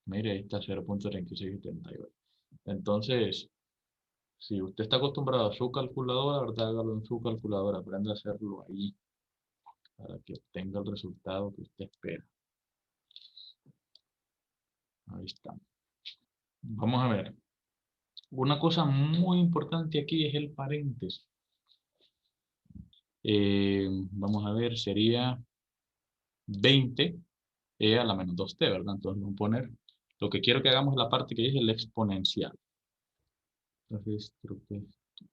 Mire, ahí está 0.3678. Entonces, Si usted está acostumbrado a su calculadora, ¿verdad? Hágalo en su calculadora, aprenda a hacerlo ahí para que obtenga el resultado que usted espera. Ahí está. Vamos a ver. Una cosa muy importante aquí es el paréntesis. Vamos a ver, sería 20 a la menos 2t, ¿verdad? Entonces vamos a poner, lo que quiero que hagamos es la parte que dice el exponencial. Entonces, creo que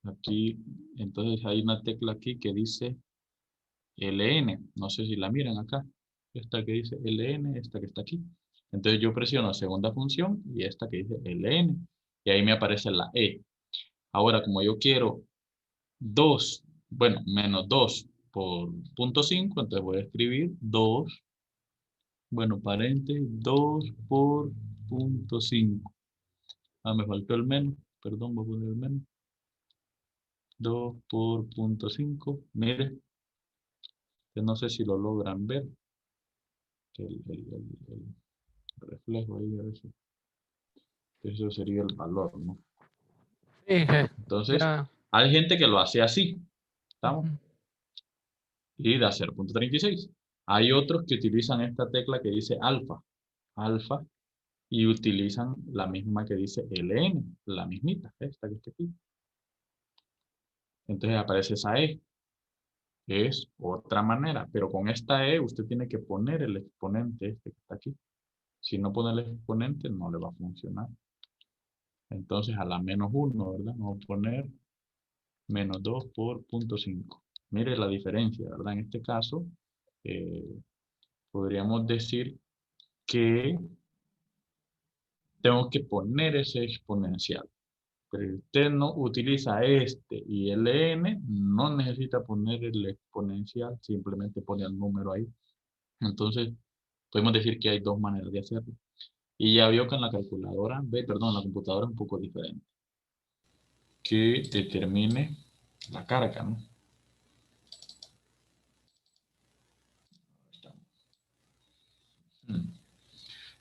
aquí, entonces hay una tecla aquí que dice LN. No sé si la miran acá. Esta que dice LN, esta que está aquí. Entonces yo presiono segunda función y esta que dice LN. Y ahí me aparece la E. Ahora, como yo quiero 2, bueno, menos 2 por 0.5, entonces voy a escribir 2, bueno, paréntesis, 2 por 0.5. Ah, me faltó el menos, perdón, voy a poner el menos. 2 por 0.5, mire, que no sé si lo logran ver, el reflejo ahí a veces. Eso sería el valor, ¿no? Fíjese, Entonces, ya. hay gente que lo hace así, ¿estamos? Ujú. Y da 0.36. Hay otros que utilizan esta tecla que dice alfa, y utilizan la misma que dice LN, la mismita, esta que está aquí. Entonces aparece esa E. Es otra manera, pero con esta E usted tiene que poner el exponente este que está aquí. Si no pone el exponente, no le va a funcionar. Entonces a la menos 1, ¿verdad? Vamos a poner menos 2 por 0.5. Mire la diferencia, ¿verdad? En este caso, podríamos decir que tengo que poner ese exponencial. Pero si usted no utiliza este y el n, no necesita poner el exponencial, simplemente pone el número ahí. Entonces, podemos decir que hay dos maneras de hacerlo. Y ya vio que en la calculadora, perdón, la computadora es un poco diferente. Que determine la carga, ¿no?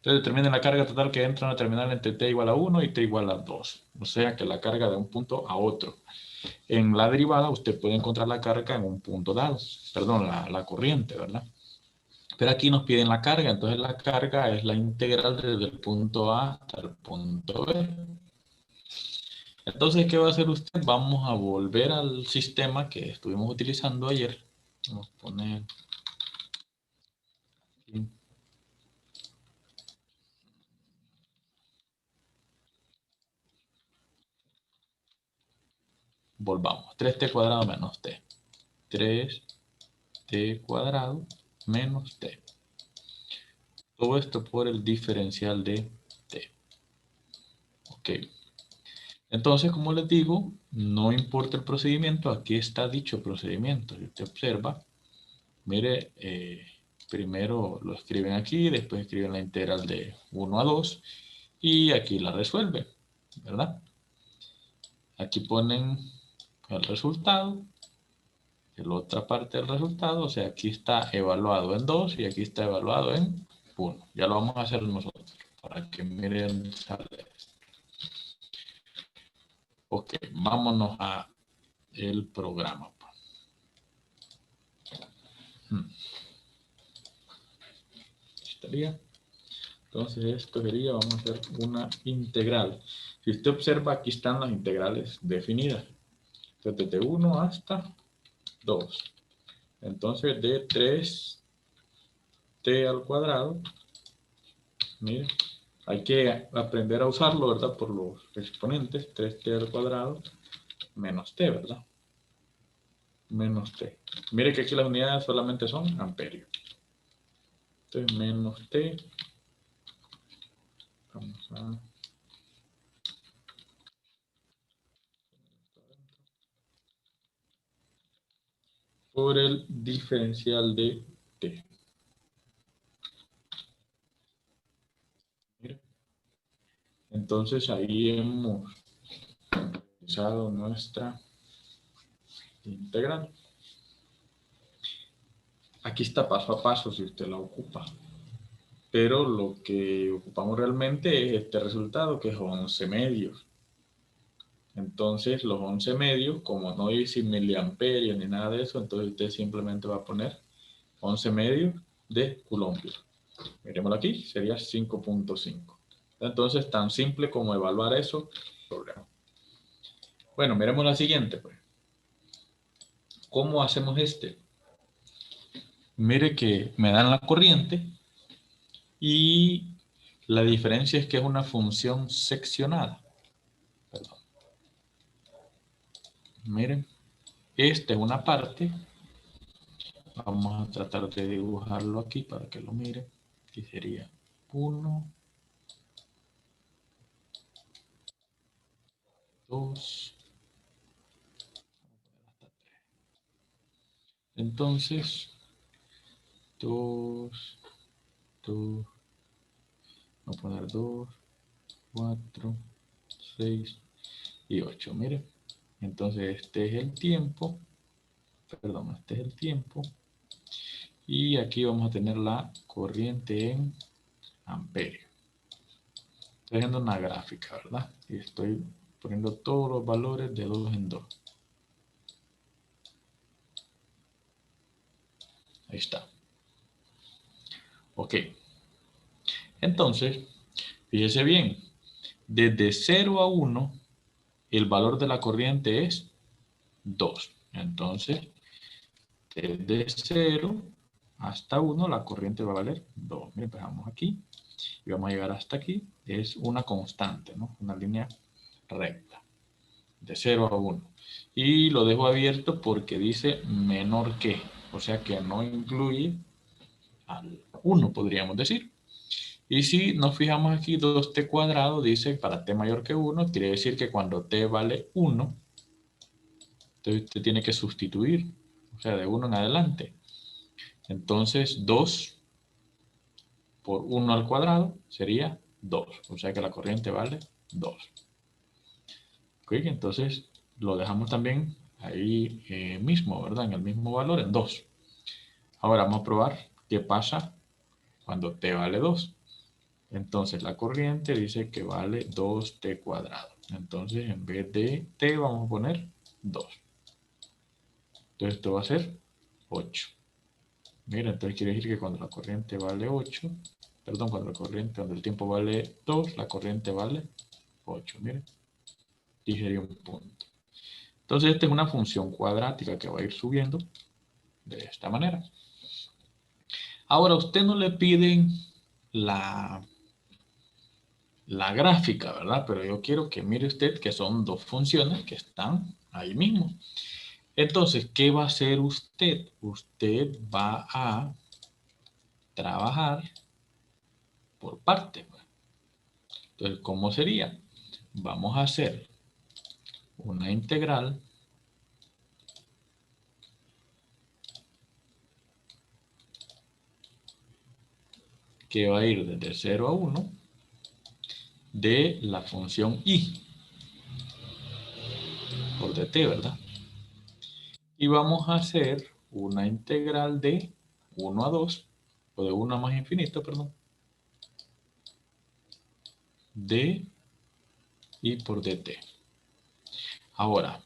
Entonces determine la carga total que entra en la terminal entre t igual a 1 y t igual a 2. O sea que la carga de un punto a otro. En la derivada usted puede encontrar la carga en un punto dado. Perdón, la corriente, ¿verdad? Pero aquí nos piden la carga. Entonces la carga es la integral desde el punto A hasta el punto B. Entonces, ¿qué va a hacer usted? Vamos a volver al sistema que estuvimos utilizando ayer. Vamos a poner aquí. Volvamos. 3t cuadrado menos t. 3t cuadrado menos t. Todo esto por el diferencial de t. Ok. Entonces, como les digo, no importa el procedimiento. Aquí está dicho procedimiento. Si usted observa, mire, primero lo escriben aquí, después escriben la integral de 1 a 2 y aquí la resuelven, ¿verdad? Aquí ponen el resultado, la otra parte del resultado, o sea, aquí está evaluado en 2 y aquí está evaluado en 1. Ya lo vamos a hacer nosotros, para que miren, sale. Ok, vámonos a el programa. Estaría. Entonces esto sería, vamos a hacer una integral. Si usted observa, aquí están las integrales definidas. Entonces, desde 1 hasta 2. Entonces, de 3t al cuadrado, mire, hay que aprender a usarlo, ¿verdad? Por los exponentes, 3t al cuadrado menos t, ¿verdad? Menos t. Mire que aquí las unidades solamente son amperios. Entonces, menos t. Vamos a... por el diferencial de t. Mira. Entonces ahí hemos realizado nuestra integral. Aquí está paso a paso si usted la ocupa. Pero lo que ocupamos realmente es este resultado, que es 11 medios. Entonces, los 11 medios, como no dice miliamperios ni nada de eso, entonces usted simplemente va a poner 11 medios de coulombio. Miremoslo aquí, sería 5.5. Entonces, tan simple como evaluar eso. Bueno, miremos la siguiente, pues. ¿Cómo hacemos este? Mire que me dan la corriente y la diferencia es que es una función seccionada. Perdón. Miren, esta es una parte. Vamos a tratar de dibujarlo aquí para que lo miren. Aquí sería 1, 2, entonces 2, 2, vamos a poner 2, 4, 6 y 8. Miren, entonces este es el tiempo, perdón, este es el tiempo. Y aquí vamos a tener la corriente en amperios. Estoy haciendo una gráfica, ¿verdad? Y estoy poniendo todos los valores de 2 en 2. Ahí está. Ok. Entonces, fíjese bien. Desde 0 a 1, el valor de la corriente es 2. Entonces, desde 0 hasta 1, la corriente va a valer 2. Miren, empezamos aquí y vamos a llegar hasta aquí. Es una constante, ¿no? Una línea recta. De 0 a 1. Y lo dejo abierto porque dice menor que. O sea que no incluye al 1, podríamos decir. Y si nos fijamos aquí, 2t cuadrado dice para t mayor que 1, quiere decir que cuando t vale 1, entonces usted tiene que sustituir, o sea, de 1 en adelante. Entonces, 2 por 1 al cuadrado sería 2. O sea que la corriente vale 2. ¿Ok? Entonces, lo dejamos también ahí mismo, ¿verdad? En el mismo valor, en 2. Ahora vamos a probar qué pasa cuando t vale 2. Entonces, la corriente dice que vale 2t cuadrado. Entonces, en vez de t vamos a poner 2. Entonces, esto va a ser 8. Mira, entonces quiere decir que cuando la corriente vale 8, perdón, cuando el tiempo vale 2, la corriente vale 8. Miren, y sería un punto. Entonces, esta es una función cuadrática que va a ir subiendo de esta manera. Ahora, a usted no le piden la gráfica, ¿verdad? Pero yo quiero que mire usted que son dos funciones que están ahí mismo. Entonces, ¿qué va a hacer usted? Usted va a trabajar por partes. Entonces, ¿cómo sería? Vamos a hacer una integral que va a ir desde 0 a 1 de la función y por dt, ¿verdad? Y vamos a hacer una integral de 1 a 2, o de 1 a más infinito, perdón, de y por dt. Ahora,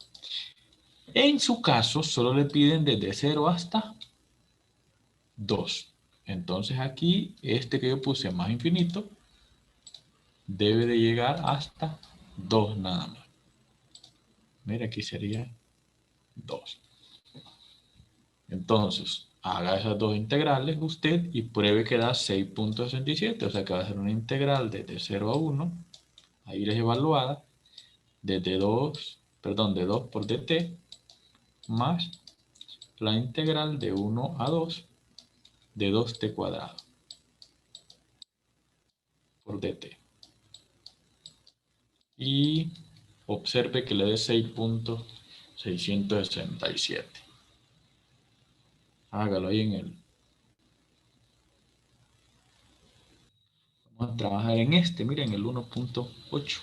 en su caso, solo le piden desde 0 hasta 2. Entonces aquí, este que yo puse más infinito, debe de llegar hasta 2 nada más. Mira, aquí sería 2. Entonces, haga esas dos integrales usted y pruebe que da 6.67. O sea que va a ser una integral desde 0 a 1. Ahí es evaluada. Desde 2, perdón, de 2 por dt. Más la integral de 1 a 2 de 2t cuadrado por dt. Y observe que le dé 6.667. Hágalo ahí en el... Vamos a trabajar en este, miren, el 1.8.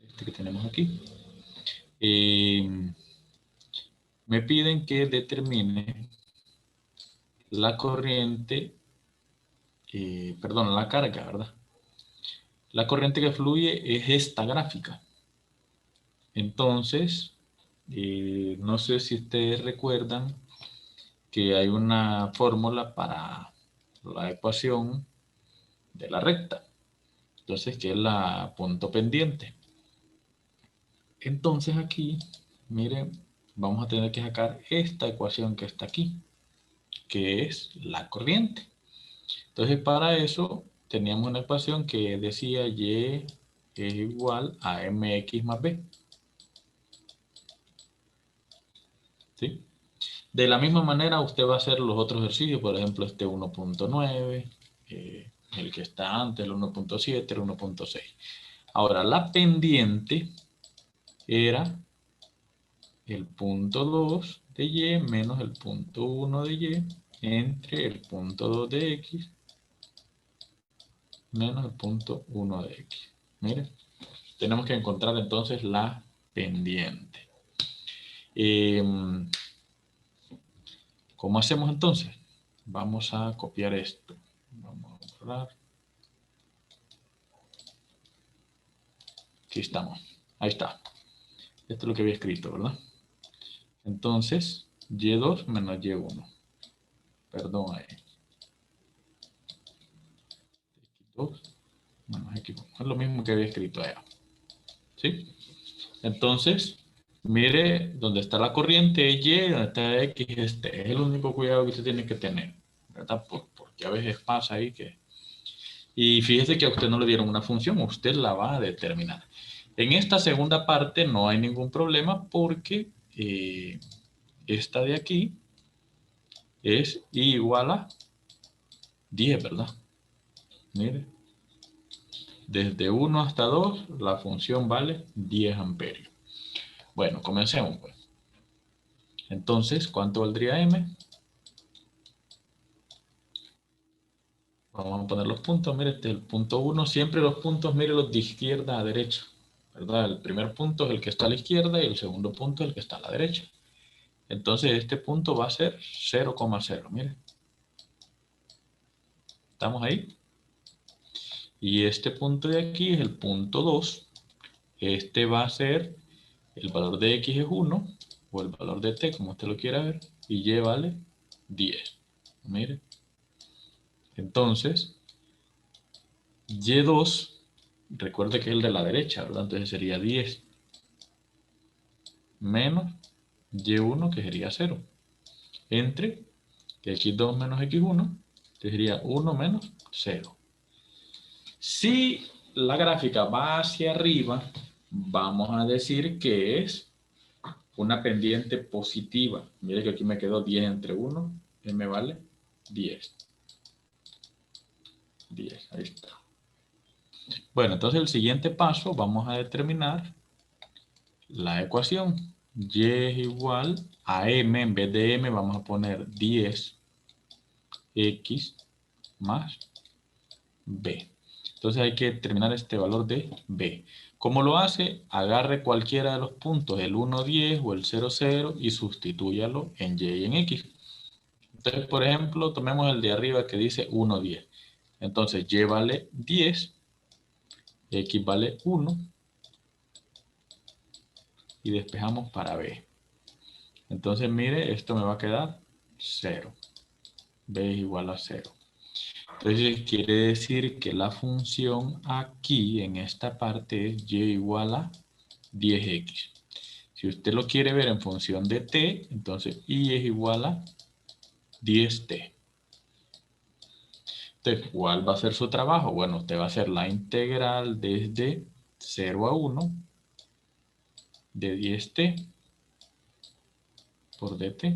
Este que tenemos aquí. Me piden que determine la corriente, perdón, la carga, ¿verdad? La corriente que fluye es esta gráfica. Entonces, no sé si ustedes recuerdan que hay una fórmula para la ecuación de la recta. Entonces, que es la punto pendiente. Entonces aquí, miren, vamos a tener que sacar esta ecuación que está aquí, que es la corriente. Entonces, para eso teníamos una ecuación que decía Y es igual a mx más b. ¿Sí? De la misma manera, usted va a hacer los otros ejercicios, por ejemplo, este 1.9, el que está antes, el 1.7, el 1.6. Ahora, la pendiente era el punto 2 de Y menos el punto 1 de Y entre el punto 2 de X menos el punto 1 de X. Miren, tenemos que encontrar entonces la pendiente. ¿Cómo hacemos entonces? Vamos a copiar esto. Vamos a borrar. Aquí estamos. Ahí está. Esto es lo que había escrito, ¿verdad? Entonces, Y2 menos Y1. Perdón, ahí. X2 menos X1. Es lo mismo que había escrito allá. ¿Sí? Entonces, mire, donde está la corriente Y, donde está X, este es el único cuidado que usted tiene que tener, ¿verdad? Porque a veces pasa ahí que... Y fíjese que a usted no le dieron una función, usted la va a determinar. En esta segunda parte no hay ningún problema porque esta de aquí es igual a 10, ¿verdad? Mire, desde 1 hasta 2 la función vale 10 amperios. Bueno, comencemos pues. Entonces, ¿cuánto valdría M? Vamos a poner los puntos. Mire, este es el punto 1. Siempre los puntos, mire los de izquierda a derecha, ¿verdad? El primer punto es el que está a la izquierda y el segundo punto es el que está a la derecha. Entonces, este punto va a ser 0,0. Mire. ¿Estamos ahí? Y este punto de aquí es el punto 2. Este va a ser, el valor de X es 1, o el valor de T, como usted lo quiera ver, y Y vale 10. Mire. Entonces, Y2, recuerde que es el de la derecha, ¿verdad? Entonces sería 10 menos Y1, que sería 0, entre que X2 menos X1, que sería 1 menos 0. Si la gráfica va hacia arriba, vamos a decir que es una pendiente positiva. Mire que aquí me quedó 10 entre 1, M vale 10. 10, ahí está. Bueno, entonces el siguiente paso vamos a determinar la ecuación. Y es igual a M, en vez de M vamos a poner 10X más B. Entonces hay que determinar este valor de B. ¿Cómo lo hace? Agarre cualquiera de los puntos, el 1, 10 o el 0, 0 y sustitúyalo en Y y en X. Entonces, por ejemplo, tomemos el de arriba que dice 1, 10. Entonces, Y vale 10, X vale 1 y despejamos para B. Entonces, mire, esto me va a quedar 0. B es igual a 0. Entonces, quiere decir que la función aquí, en esta parte, es Y igual a 10X. Si usted lo quiere ver en función de T, entonces Y es igual a 10T. Entonces, ¿cuál va a ser su trabajo? Bueno, usted va a hacer la integral desde 0 a 1 de 10T por dt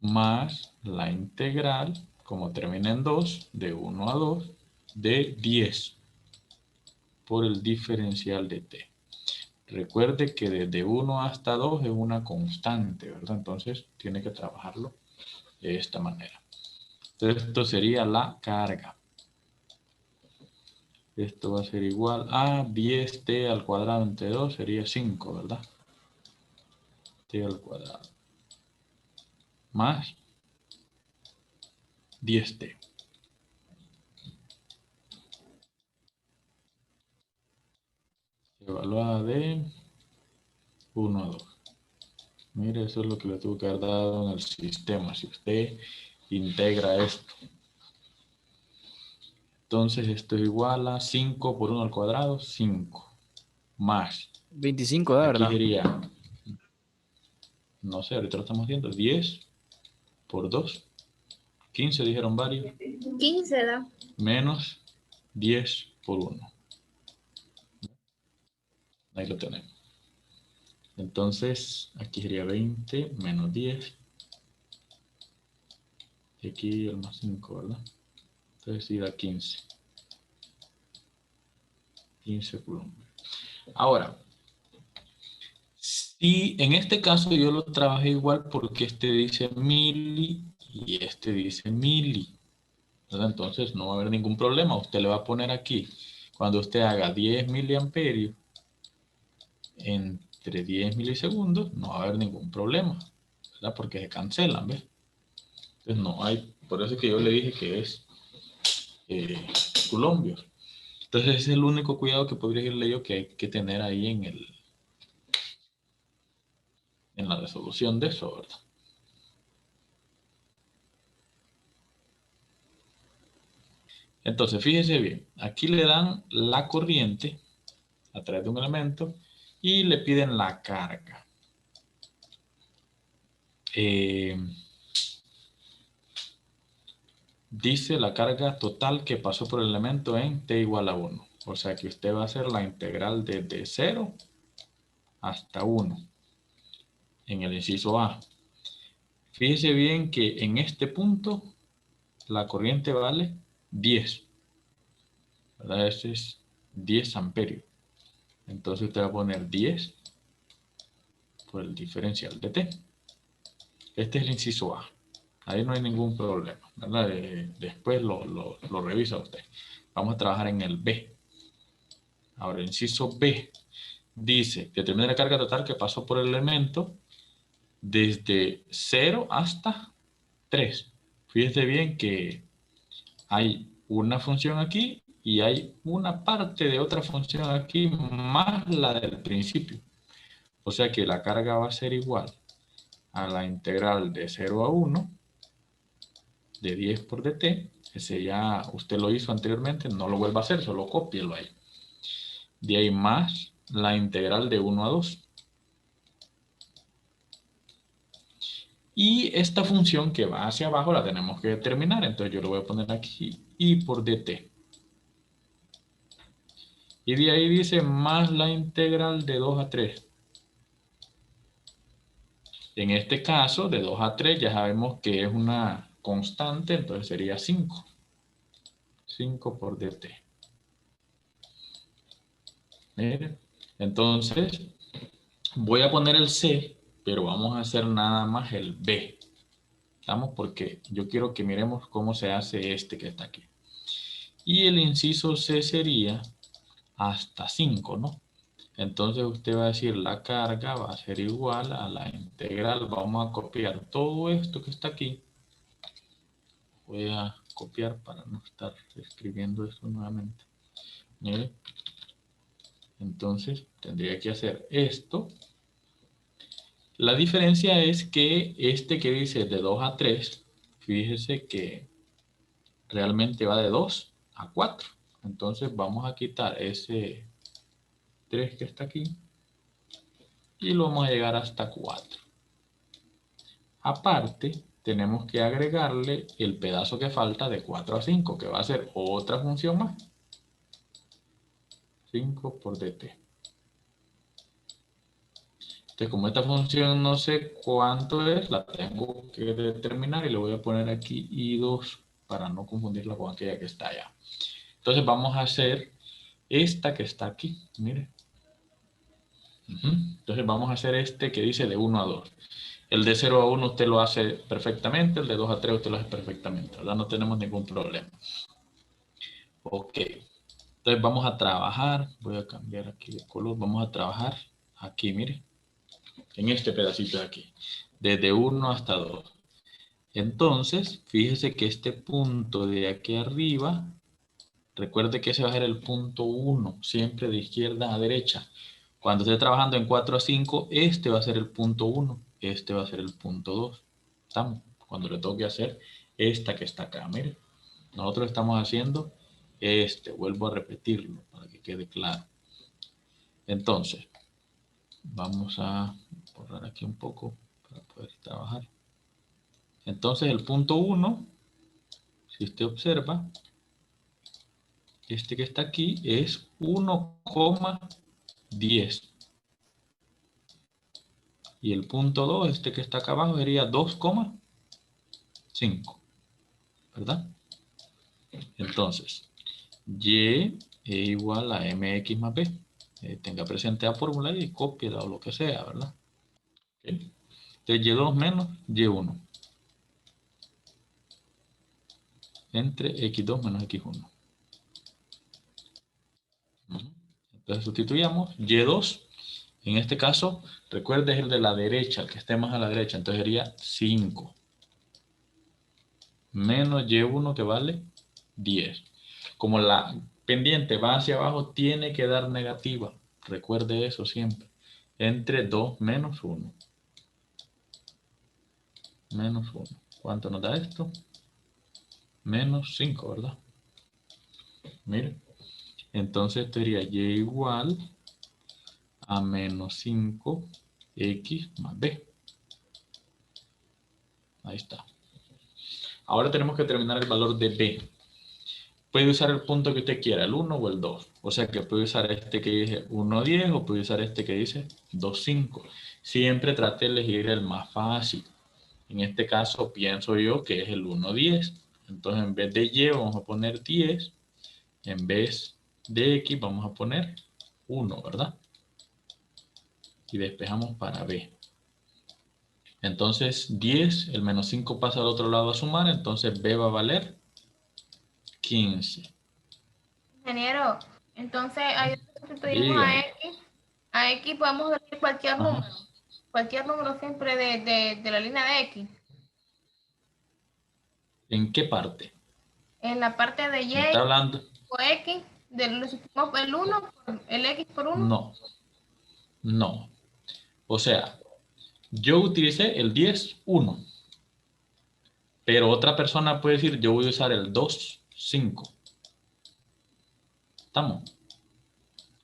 más la integral, como termina en 2, de 1 a 2 de 10 por el diferencial de t. Recuerde que desde 1 hasta 2 es una constante, ¿verdad? Entonces tiene que trabajarlo de esta manera. Entonces esto sería la carga. Esto va a ser igual a 10t al cuadrado entre 2 sería 5, ¿verdad? T al cuadrado. Más 10t. evaluada de 1 a 2. Mire, eso es lo que le tuvo que haber dado en el sistema. Si usted integra esto. Entonces esto es igual a 5 por 1 al cuadrado, 5. Más. 25 da, Aquí ¿verdad? sería, no sé, ahorita lo estamos haciendo, 10 por 2. 15 dijeron varios. 15 da. Menos 10 por 1. Ahí lo tenemos. Entonces, aquí sería 20 menos 10. Y aquí el más 5, ¿verdad? Entonces sí da 15. 15 columnas. Ahora, si en este caso yo lo trabajé igual porque este dice mili y este dice mili, ¿verdad? Entonces no va a haber ningún problema. Usted le va a poner aquí, cuando usted haga 10 miliamperios entre 10 milisegundos, no va a haber ningún problema, ¿verdad? Porque se cancelan, ¿ves? Entonces no hay, por eso es que yo le dije que es colombios. Entonces ese es el único cuidado que podría decirle yo que hay que tener ahí en la resolución de eso, ¿verdad? Entonces, fíjese bien, aquí le dan la corriente a través de un elemento y le piden la carga. Dice la carga total que pasó por el elemento en t igual a 1. O sea que usted va a hacer la integral desde 0 hasta 1 en el inciso A. Fíjese bien que en este punto la corriente vale 10. ¿Verdad? Este es 10 amperios. Entonces usted va a poner 10 por el diferencial de t. Este es el inciso A. Ahí no hay ningún problema, ¿verdad? Después lo revisa usted. Vamos a trabajar en el B. Ahora, el inciso B dice, determina la carga total que pasó por el elemento desde 0 hasta 3. Fíjese bien que hay una función aquí y hay una parte de otra función aquí más la del principio. O sea que la carga va a ser igual a la integral de 0 a 1 de 10 por dt. Ese ya usted lo hizo anteriormente, no lo vuelva a hacer, solo cópielo ahí. De ahí más la integral de 1 a 2. Y esta función que va hacia abajo la tenemos que determinar. Entonces yo lo voy a poner aquí y por dt. Y de ahí dice más la integral de 2 a 3. En este caso, de 2 a 3 ya sabemos que es una constante, entonces sería 5. 5 por dt. Miren. Entonces, voy a poner el C, pero vamos a hacer nada más el B. ¿Estamos? Porque yo quiero que miremos cómo se hace este que está aquí. Y el inciso C sería hasta 5, ¿no? Entonces usted va a decir la carga va a ser igual a la integral. Vamos a copiar todo esto que está aquí. Voy a copiar para no estar escribiendo esto nuevamente. ¿Mire? Entonces tendría que hacer esto. La diferencia es que este que dice de 2 a 3, fíjese que realmente va de 2 a 4. Entonces vamos a quitar ese 3 que está aquí y lo vamos a llegar hasta 4. Aparte, tenemos que agregarle el pedazo que falta de 4 a 5, que va a ser otra función más. 5 por dt. Entonces, como esta función no sé cuánto es, la tengo que determinar y le voy a poner aquí I2 para no confundirla con aquella que está allá. Entonces vamos a hacer esta que está aquí, mire. Entonces vamos a hacer este que dice de 1 a 2. El de 0 a 1 usted lo hace perfectamente, el de 2 a 3 usted lo hace perfectamente, ¿verdad? No tenemos ningún problema. Ok. Entonces vamos a trabajar, voy a cambiar aquí de color, vamos a trabajar aquí, mire. En este pedacito de aquí. Desde 1 hasta 2. Entonces, fíjese que este punto de aquí arriba Recuerde que ese va a ser el punto 1, siempre de izquierda a derecha. Cuando esté trabajando en 4 a 5, este va a ser el punto 1, este va a ser el punto 2. ¿Estamos? Cuando le toque hacer esta que está acá, mire. Nosotros estamos haciendo vuelvo a repetirlo para que quede claro. Entonces, vamos a borrar aquí un poco para poder trabajar. Entonces, el punto 1, si usted observa, este que está aquí es 1,10. Y el punto 2, este que está acá abajo, sería 2,5. ¿Verdad? Entonces, y es igual a mx más b. Tenga presente la fórmula y cópiela o lo que sea, ¿verdad? Okay. Entonces, y2 menos y1 entre x2 menos x1. Entonces sustituyamos y2. En este caso, recuerde, es el de la derecha, el que esté más a la derecha. Entonces sería 5. Menos y1 que vale 10. Como la pendiente va hacia abajo, tiene que dar negativa. Recuerde eso siempre. Entre 2 menos 1. Menos 1. ¿Cuánto nos da esto? Menos 5, ¿verdad? Mire. Entonces sería y igual a menos 5x más b. Ahí está. Ahora tenemos que determinar el valor de b. Puede usar el punto que usted quiera, el 1 o el 2. O sea que puede usar este que dice 1,10 o puede usar este que dice 2,5. Siempre trate de elegir el más fácil. En este caso pienso yo que es el 1,10. Entonces en vez de y vamos a poner 10. En vez de x vamos a poner 1, ¿verdad? Y despejamos para b. Entonces 10, el menos 5 pasa al otro lado a sumar, entonces b va a valer 15. Ingeniero, entonces ahí sustituimos Dígame. a X podemos decir cualquier número. Ajá. Cualquier número siempre de la línea de X. ¿En qué parte? En la parte de Y ¿Me está hablando? o X, le sustituimos el 1, el X por 1. No. No. O sea, yo utilicé el 10, 1. Pero otra persona puede decir, yo voy a usar el 2, 5. ¿Estamos?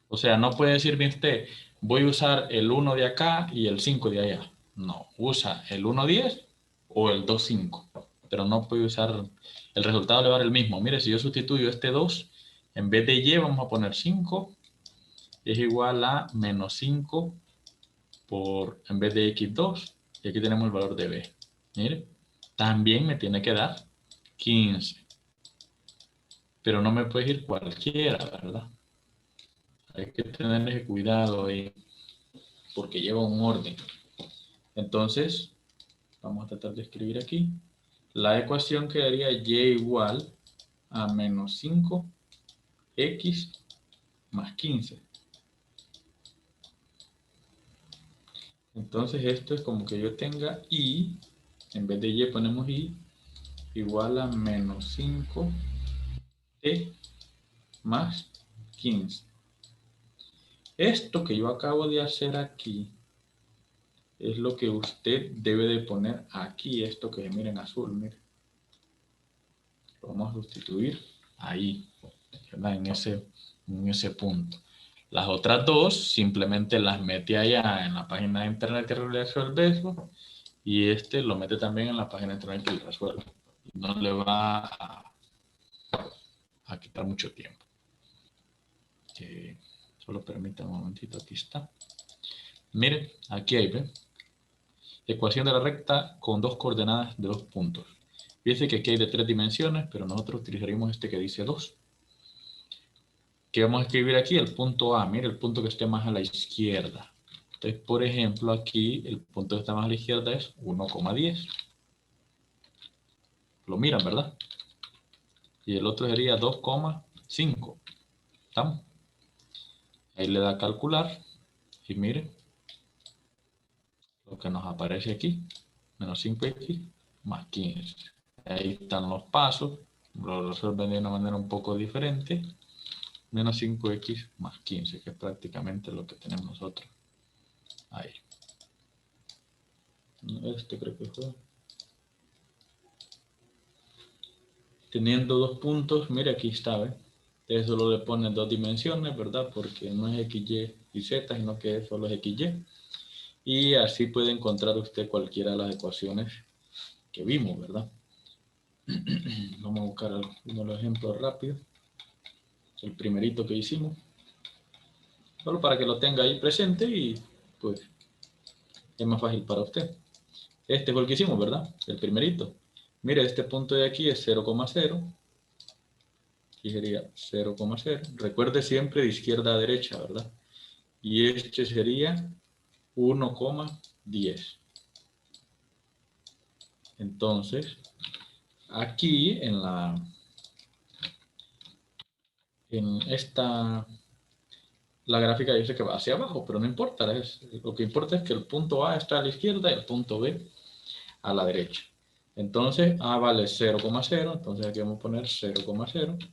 O sea, no puede decir bien usted, voy a usar el 1 de acá y el 5 de allá. No, usa el 1,10 o el 2,5. Pero no puede usar, el resultado le va a dar el mismo. Mire, si yo sustituyo este 2, en vez de y vamos a poner 5, es igual a menos 5 por, en vez de x2, y aquí tenemos el valor de b. Mire, también me tiene que dar 15. Pero no me puede ir cualquiera, ¿verdad? Hay que tener cuidado ahí, porque lleva un orden. Entonces, vamos a tratar de escribir aquí. La ecuación quedaría y igual a menos 5x más 15. Entonces esto es como que yo tenga y, en vez de y ponemos y, igual a menos 5t más 15. Esto que yo acabo de hacer aquí es lo que usted debe de poner aquí, esto que miren azul, miren. Lo vamos a sustituir ahí, ¿verdad? En ese punto. Las otras dos simplemente las mete allá en la página de internet que resuelve eso y lo mete también en la página de internet que resuelve. No le va a quitar mucho tiempo. Solo permítame un momentito, aquí está. Miren, aquí hay, ¿ven? Ecuación de la recta con dos coordenadas de 2 puntos. Fíjense que aquí hay de 3 dimensiones, pero nosotros utilizaremos este que dice 2. ¿Qué vamos a escribir aquí? El punto A. Mire, el punto que esté más a la izquierda. Entonces, por ejemplo, aquí el punto que está más a la izquierda es 1,10. Lo miran, ¿verdad? Y el otro sería 2,5. ¿Estamos? Ahí le da a calcular. Y miren lo que nos aparece aquí. Menos 5x más 15. Ahí están los pasos lo resuelven de una manera un poco diferente. Menos 5x más 15, que es prácticamente lo que tenemos nosotros ahí. Este creo que fue. Teniendo dos puntos, mire aquí está, ¿ves? Ustedes solo le ponen dos dimensiones, ¿verdad? Porque no es XY y Z, sino que solo es XY. Y así puede encontrar usted cualquiera de las ecuaciones que vimos, ¿verdad? Vamos a buscar uno de los ejemplos rápidos. El primerito que hicimos. Solo para que lo tenga ahí presente y pues es más fácil para usted. Este fue el que hicimos, ¿verdad? El primerito. Mire, este punto de aquí es 0,0. Aquí sería 0,0. Recuerde siempre de izquierda a derecha, ¿verdad? Y este sería 1,10. Entonces, aquí en esta, la gráfica dice que va hacia abajo, pero no importa. Lo que importa es que el punto A está a la izquierda y el punto B a la derecha. Entonces, A vale 0,0, entonces aquí vamos a poner 0,0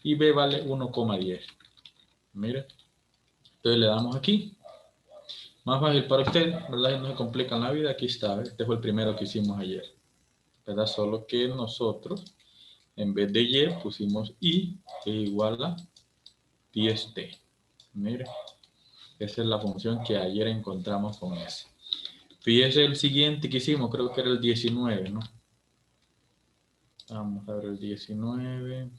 y B vale 1,10. Mire, entonces le damos aquí. Más fácil para usted, ¿verdad? No se complican la vida. Aquí está, este fue el primero que hicimos ayer, ¿verdad? Solo que nosotros, en vez de Y, pusimos I, que es igual a 10t. Mire, esa es la función que ayer encontramos con ese. Fíjese el siguiente que hicimos, creo que era el 19, ¿no? Vamos a ver el 19.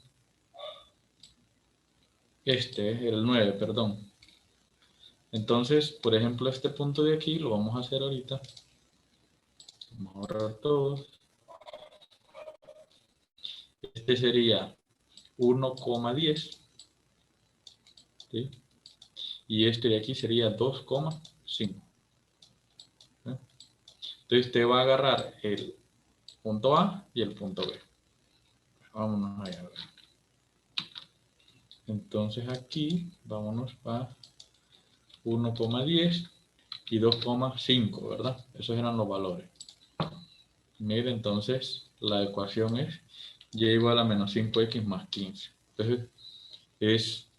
Este es el 9, perdón. Entonces, por ejemplo, este punto de aquí lo vamos a hacer ahorita. Vamos a ahorrar todo. Este sería 1,10. ¿Sí? Y este de aquí sería 2,5. Entonces usted va a agarrar el punto A y el punto B. Vámonos allá. Entonces aquí, vámonos a 1,10 y 2,5, ¿verdad? Esos eran los valores. Mire, entonces la ecuación es y igual a menos 5x más 15. Entonces es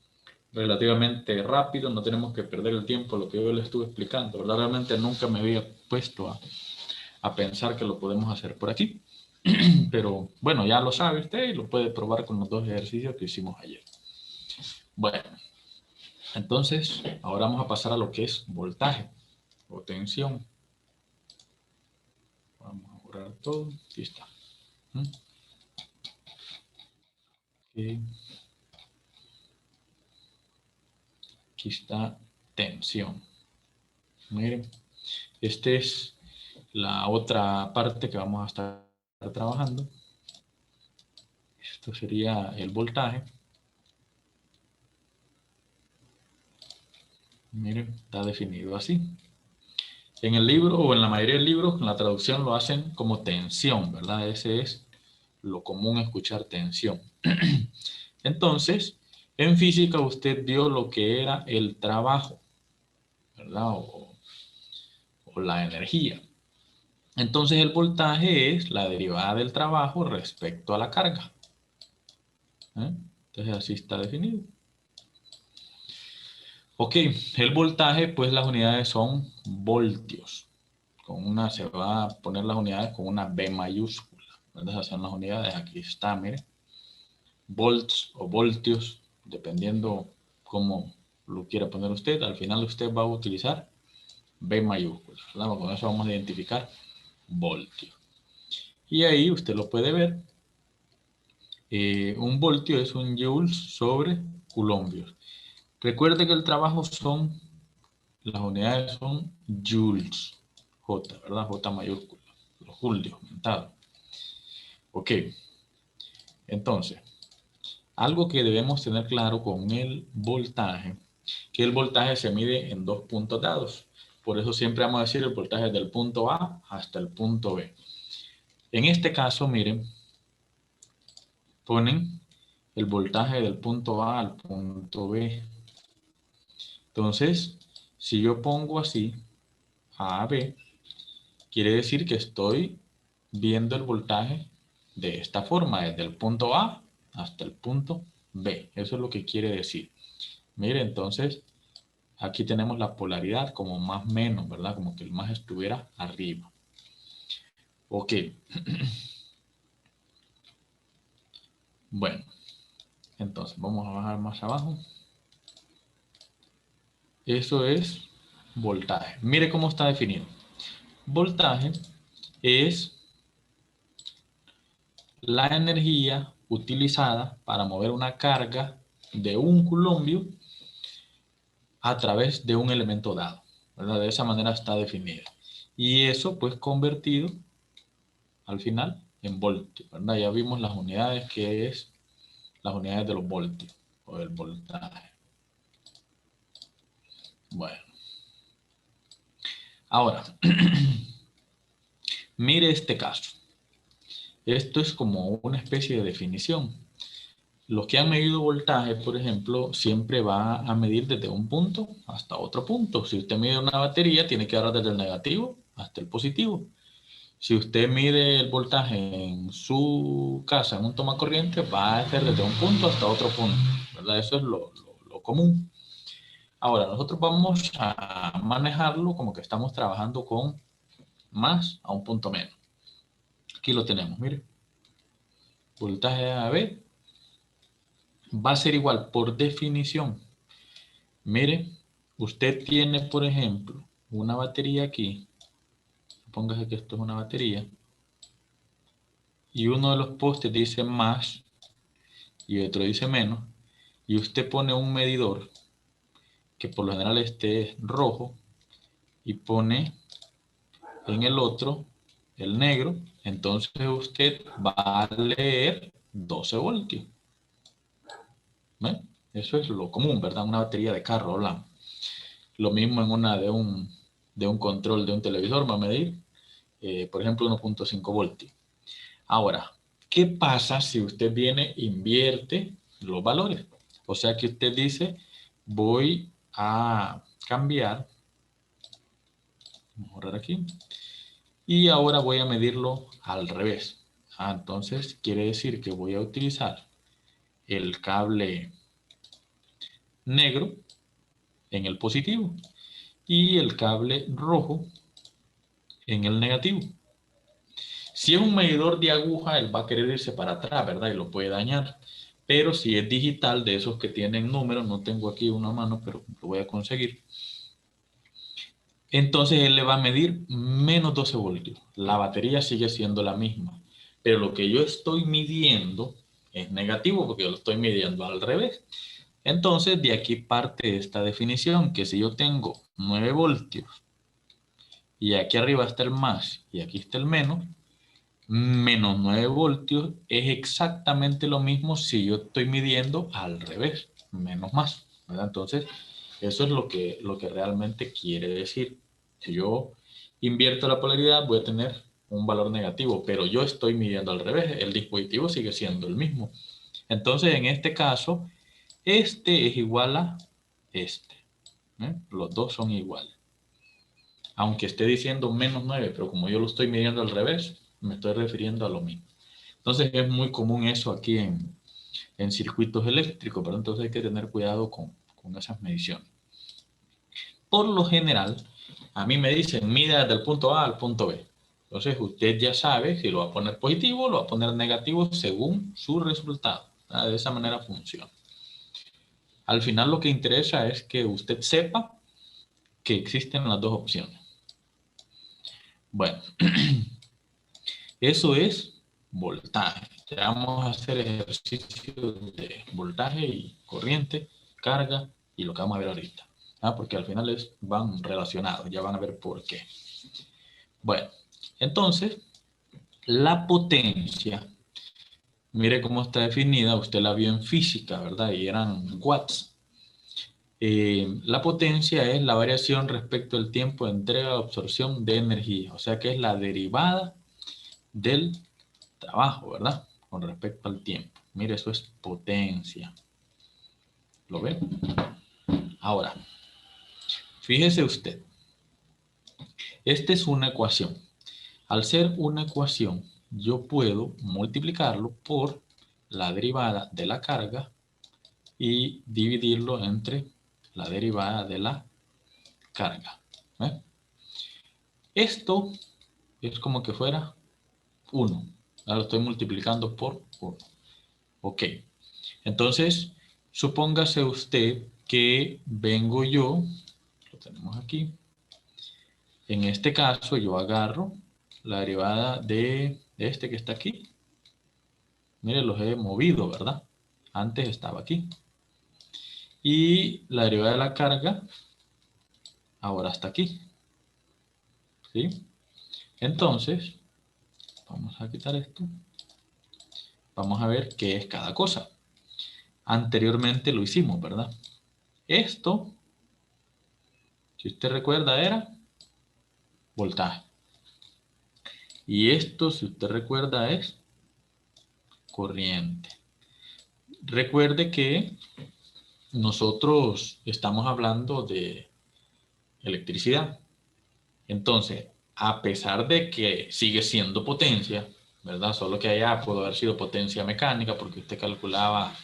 relativamente rápido, no tenemos que perder el tiempo, lo que yo le estuve explicando, ¿verdad? Realmente nunca me había puesto a pensar que lo podemos hacer por aquí. Pero bueno, ya lo sabe usted y lo puede probar con los dos ejercicios que hicimos ayer. Bueno, entonces ahora vamos a pasar a lo que es voltaje o tensión. Vamos a borrar todo. Aquí está. Okay. Aquí está tensión. Miren, esta es la otra parte que vamos a estar trabajando. Esto sería el voltaje. Miren, está definido así. En el libro o en la mayoría de libros, en la traducción lo hacen como tensión, ¿verdad? Ese es lo común escuchar tensión. Entonces, en física usted vio lo que era el trabajo, ¿verdad? O la energía. Entonces el voltaje es la derivada del trabajo respecto a la carga. Entonces así está definido. Ok, el voltaje, pues las unidades son voltios. Se va a poner las unidades con una B mayúscula. Esas son las unidades, aquí está, mire. Volts o voltios, dependiendo cómo lo quiera poner usted. Al final usted va a utilizar B mayúscula. Con eso vamos a identificar voltio. Y ahí usted lo puede ver. Un voltio es un joules sobre coulombios. Recuerde que el trabajo las unidades son joules. J, ¿verdad? J mayúscula. Los joules aumentados. Ok. Entonces, algo que debemos tener claro con el voltaje, que el voltaje se mide en dos puntos dados. Por eso siempre vamos a decir el voltaje del punto A hasta el punto B. En este caso, miren, ponen el voltaje del punto A al punto B. Entonces, si yo pongo así, A a B, quiere decir que estoy viendo el voltaje de esta forma, desde el punto A hasta el punto B. Eso es lo que quiere decir. Mire, entonces, aquí tenemos la polaridad como más menos, ¿verdad? Como que el más estuviera arriba. Ok. Bueno, entonces vamos a bajar más abajo. Eso es voltaje. Mire cómo está definido. Voltaje es la energía utilizada para mover una carga de un coulombio a través de un elemento dado, ¿verdad? De esa manera está definido. Y eso pues convertido al final en voltios, ¿verdad? Ya vimos las unidades que es las unidades de los voltios o del voltaje. Bueno. Ahora, mire este caso. Esto es como una especie de definición. Los que han medido voltaje, por ejemplo, siempre va a medir desde un punto hasta otro punto. Si usted mide una batería, tiene que dar desde el negativo hasta el positivo. Si usted mide el voltaje en su casa, en un toma corriente, va a ser desde un punto hasta otro punto, ¿verdad? Eso es lo común. Ahora, nosotros vamos a manejarlo como que estamos trabajando con más a un punto menos. Aquí lo tenemos, mire. Voltaje AB va a ser igual por definición. Mire, usted tiene, por ejemplo, una batería aquí. Póngase que esto es una batería. Y uno de los postes dice más y otro dice menos. Y usted pone un medidor, que por lo general este es rojo, y pone en el otro el negro. Entonces usted va a leer 12 voltios. ¿Ve? Eso es lo común, ¿verdad? Una batería de carro, hablamos. Lo mismo en una de un control de un televisor va a medir, por ejemplo, 1.5 voltios. Ahora, ¿qué pasa si usted viene e invierte los valores? O sea que usted dice, voy a cambiar, vamos a borrar aquí, y ahora voy a medirlo al revés. Entonces quiere decir que voy a utilizar el cable negro en el positivo y el cable rojo en el negativo. Si es un medidor de aguja, él va a querer irse para atrás, ¿verdad? Y lo puede dañar. Pero si es digital, de esos que tienen números, no tengo aquí una mano, pero lo voy a conseguir. Entonces él le va a medir menos 12 voltios. La batería sigue siendo la misma. Pero lo que yo estoy midiendo es negativo porque yo lo estoy midiendo al revés. Entonces de aquí parte esta definición, que si yo tengo 9 voltios y aquí arriba está el más y aquí está el menos, menos 9 voltios es exactamente lo mismo si yo estoy midiendo al revés, menos más, ¿verdad? Entonces, eso es lo que realmente quiere decir. Si yo invierto la polaridad, voy a tener un valor negativo, pero yo estoy midiendo al revés, el dispositivo sigue siendo el mismo. Entonces, en este caso, este es igual a este. Los dos son iguales. Aunque esté diciendo menos 9, pero como yo lo estoy midiendo al revés, me estoy refiriendo a lo mismo. Entonces es muy común eso aquí en circuitos eléctricos, pero entonces hay que tener cuidado con esas mediciones. Por lo general, a mí me dicen, mide desde el punto A al punto B. Entonces usted ya sabe si lo va a poner positivo o lo va a poner negativo según su resultado. De esa manera funciona. Al final lo que interesa es que usted sepa que existen las dos opciones. Bueno, eso es voltaje. Ya vamos a hacer ejercicios de voltaje y corriente, carga y lo que vamos a ver ahorita. Porque al final van relacionados, ya van a ver por qué. Bueno, entonces, la potencia, mire cómo está definida, usted la vio en física, ¿verdad? Y eran watts. La potencia es la variación respecto al tiempo de entrega o absorción de energía, o sea que es la derivada del trabajo, ¿verdad? Con respecto al tiempo. Mire, eso es potencia. ¿Lo ve? Ahora, fíjese usted. Esta es una ecuación. Al ser una ecuación, yo puedo multiplicarlo por la derivada de la carga y dividirlo entre la derivada de la carga. ¿Eh? Esto es como que fuera 1. Ahora lo estoy multiplicando por 1. Ok. Entonces, supóngase usted que vengo yo, lo tenemos aquí. En este caso, yo agarro la derivada de este que está aquí. Mire, los he movido, ¿verdad? Antes estaba aquí. Y la derivada de la carga ahora está aquí. ¿Sí? Entonces, vamos a quitar esto. Vamos a ver qué es cada cosa. Anteriormente lo hicimos, ¿verdad? Esto, si usted recuerda, era voltaje. Y esto, si usted recuerda, es corriente. Recuerde que nosotros estamos hablando de electricidad. Entonces, a pesar de que sigue siendo potencia, ¿verdad? Solo que allá pudo haber sido potencia mecánica porque usted calculaba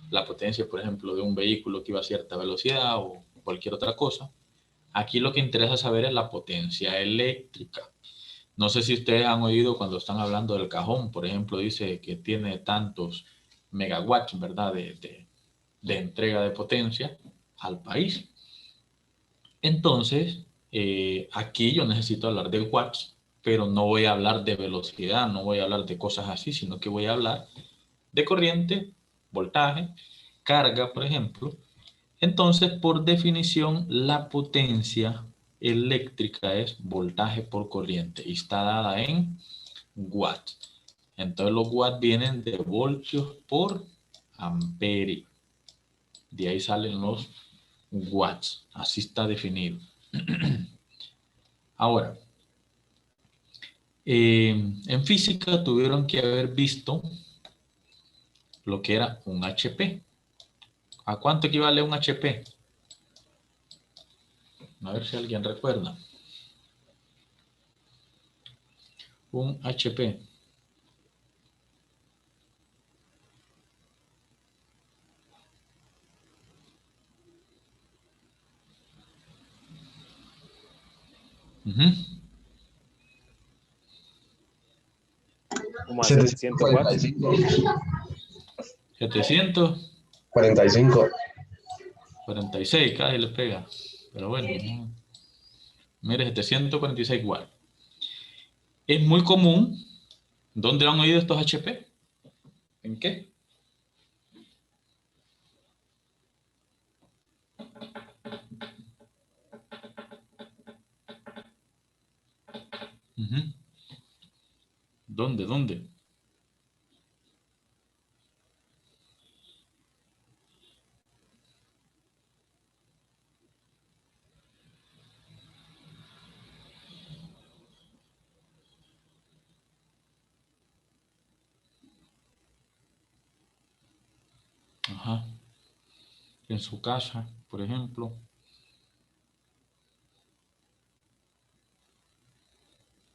la potencia, por ejemplo, de un vehículo que iba a cierta velocidad o cualquier otra cosa. Aquí lo que interesa saber es la potencia eléctrica. No sé si ustedes han oído cuando están hablando del cajón, por ejemplo, dice que tiene tantos megawatts, ¿verdad? De entrega de potencia al país. Entonces, aquí yo necesito hablar de watts, pero no voy a hablar de velocidad, no voy a hablar de cosas así, sino que voy a hablar de corriente, voltaje, carga, por ejemplo. Entonces, por definición, la potencia eléctrica es voltaje por corriente y está dada en watts. Entonces, los watts vienen de voltios por amperio. De ahí salen los watts. Así está definido. Ahora, en física tuvieron que haber visto lo que era un HP. ¿A cuánto equivale un HP? A ver si alguien recuerda. Un HP. Como a 700 watts. 700. 45. 46, casi le pega. Pero bueno, no. Mire, 746 watts. Es muy común. ¿Dónde han oído estos HP? ¿En qué? ¿Dónde? Ajá. En su casa, por ejemplo.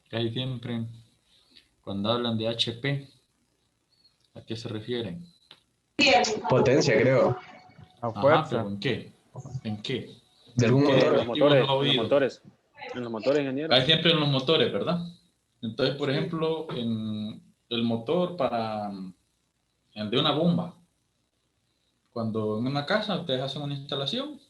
Casi siempre, cuando hablan de HP, ¿a qué se refieren? Potencia, creo. A Ajá, fuerza. pero ¿en qué? ¿En qué? De algún ¿Qué En motor. los dispositivos motores, no ha en los oído? motores. En los motores, ingeniero. Casi siempre en los motores, ¿verdad? Entonces, por ejemplo, en el motor para el de una bomba. Cuando en una casa ustedes hacen una instalación,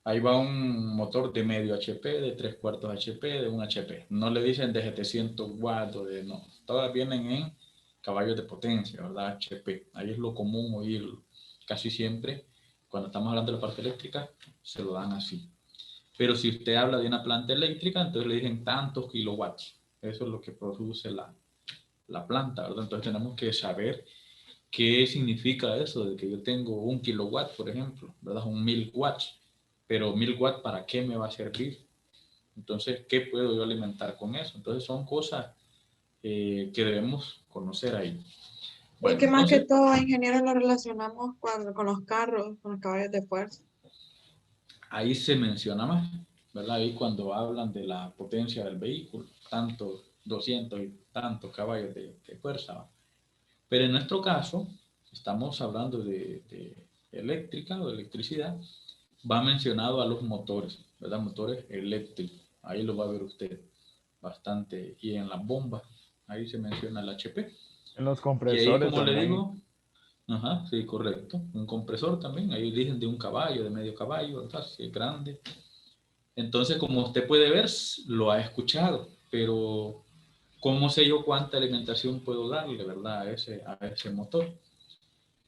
ahí va un motor de medio HP, de 3/4 HP, de 1 HP. No le dicen de 700 watts o de no. Todas vienen en caballos de potencia, ¿verdad? HP. Ahí es lo común oírlo. Casi siempre, cuando estamos hablando de la parte eléctrica, se lo dan así. Pero si usted habla de una planta eléctrica, entonces le dicen tantos kilowatts. Eso es lo que produce la planta, ¿verdad? Entonces tenemos que saber qué significa eso de que yo tengo 1 kilowatt, por ejemplo, ¿verdad? Un 1000 watts. Pero 1000 watts, ¿para qué me va a servir? Entonces, ¿qué puedo yo alimentar con eso? Entonces, son cosas que debemos conocer ahí. Bueno, Es que más que entonces, todo, ingeniero, lo relacionamos con los carros, con los caballos de fuerza. ahí se menciona más, ¿verdad? Ahí cuando hablan de la potencia del vehículo, tanto 200 y tantos caballos de fuerza, ¿va? Pero en nuestro caso, estamos hablando de eléctrica o de electricidad, va mencionado a los motores, ¿verdad? Motores eléctricos, ahí lo va a ver usted bastante. Y en las bombas, ahí se menciona el HP. En los Y ahí, compresores como le también. digo, ajá, sí, correcto. Un compresor también, ahí dicen de un caballo, de medio caballo, ¿verdad? Si es grande. Entonces, como usted puede ver, lo ha escuchado, pero ¿cómo sé yo cuánta alimentación puedo darle, verdad, a ese motor?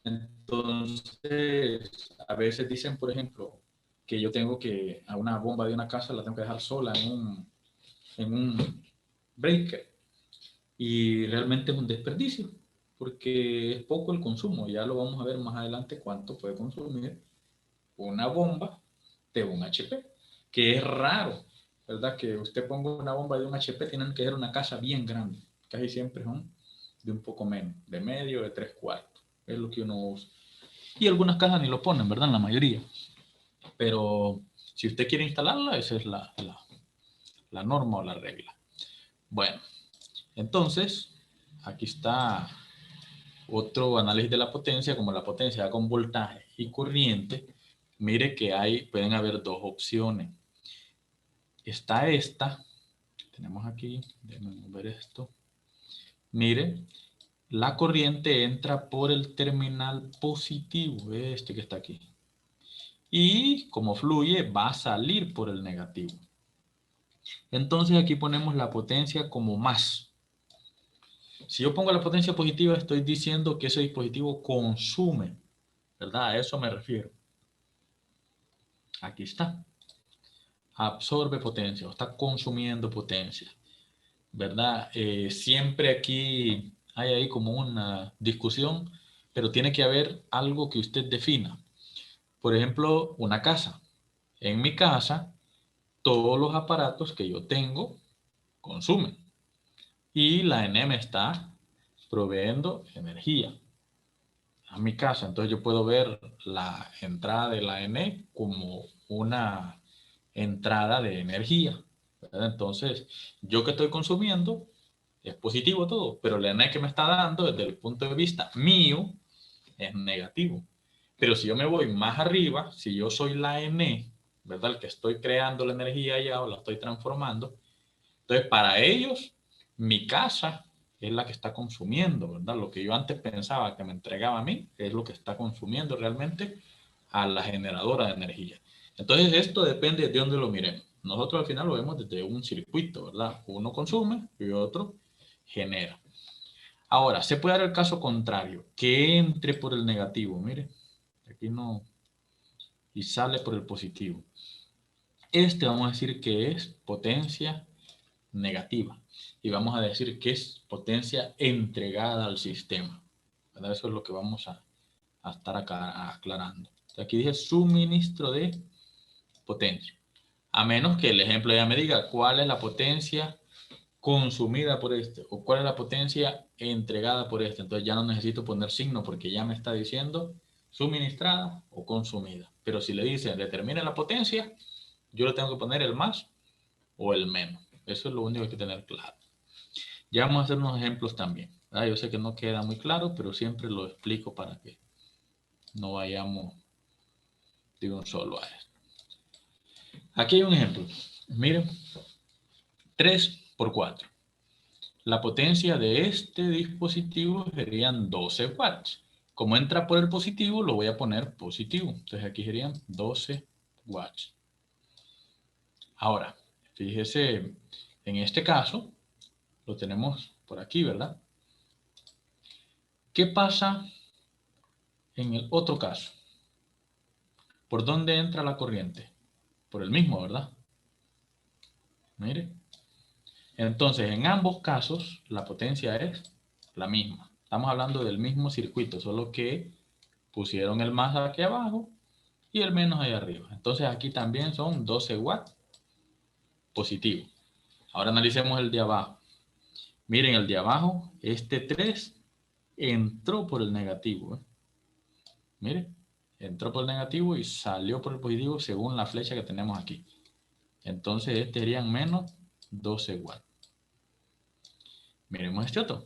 Entonces, a veces dicen, por ejemplo, que yo tengo que, a una bomba de una casa la tengo que dejar sola en un breaker. Y realmente es un desperdicio, porque es poco el consumo. Ya lo vamos a ver más adelante cuánto puede consumir una bomba de un HP, que es raro, ¿verdad? Que usted ponga una bomba de un HP, tienen que ser una casa bien grande. Casi siempre son de un poco menos, de medio, de 3/4. Es lo que uno usa. Y algunas casas ni lo ponen, ¿verdad? En la mayoría. Pero si usted quiere instalarla, esa es la norma o la regla. Bueno, entonces, aquí está otro análisis de la potencia, como la potencia con voltaje y corriente. Mire que pueden haber dos opciones. Está esta, tenemos aquí, déjenme ver esto. Mire, la corriente entra por el terminal positivo, este que está aquí. Y como fluye, va a salir por el negativo. Entonces aquí ponemos la potencia como más. Si yo pongo la potencia positiva, estoy diciendo que ese dispositivo consume, ¿verdad? A eso me refiero. Aquí está. Absorbe potencia o está consumiendo potencia, ¿verdad? Siempre aquí hay ahí como una discusión, pero tiene que haber algo que usted defina. Por ejemplo, una casa. En mi casa, todos los aparatos que yo tengo consumen. Y la ENE me está proveyendo energía a mi casa. Entonces yo puedo ver la entrada de la ENE como una entrada de energía, ¿verdad? Entonces, yo que estoy consumiendo es positivo todo, pero la ENE que me está dando desde el punto de vista mío es negativo. Pero si yo me voy más arriba, si yo soy la ENE, ¿verdad? El que estoy creando la energía allá o la estoy transformando, entonces para ellos mi casa es la que está consumiendo, ¿verdad? Lo que yo antes pensaba que me entregaba a mí es lo que está consumiendo realmente a la generadora de energía. Entonces esto depende de dónde lo miremos. Nosotros al final lo vemos desde un circuito, ¿verdad? Uno consume y otro genera. Ahora, se puede dar el caso contrario, que entre por el negativo, mire, aquí no, y sale por el positivo. Este vamos a decir que es potencia negativa y vamos a decir que es potencia entregada al sistema, ¿verdad? Eso es lo que vamos a estar acá aclarando. Aquí dice suministro de potencia. A menos que el ejemplo ya me diga cuál es la potencia consumida por este o cuál es la potencia entregada por este. Entonces ya no necesito poner signo porque ya me está diciendo suministrada o consumida. Pero si le dicen determine la potencia, yo le tengo que poner el más o el menos. Eso es lo único que hay que tener claro. Ya vamos a hacer unos ejemplos también. Yo sé que no queda muy claro, pero siempre lo explico para que no vayamos de un solo a esto. Aquí hay un ejemplo. Miren, 3/4. La potencia de este dispositivo serían 12 watts. Como entra por el positivo, lo voy a poner positivo. Entonces aquí serían 12 watts. Ahora, fíjese, en este caso, lo tenemos por aquí, ¿verdad? ¿Qué pasa en el otro caso? ¿Por dónde entra la corriente? Por el mismo, ¿verdad? Mire. Entonces, en ambos casos, la potencia es la misma. Estamos hablando del mismo circuito, solo que pusieron el más aquí abajo y el menos ahí arriba. Entonces, aquí también son 12 watts positivo. Ahora analicemos el de abajo. Miren, el de abajo, este 3 entró por el negativo. Mire, entró por el negativo y salió por el positivo según la flecha que tenemos aquí. Entonces, este serían menos 12 watts. Miremos este otro.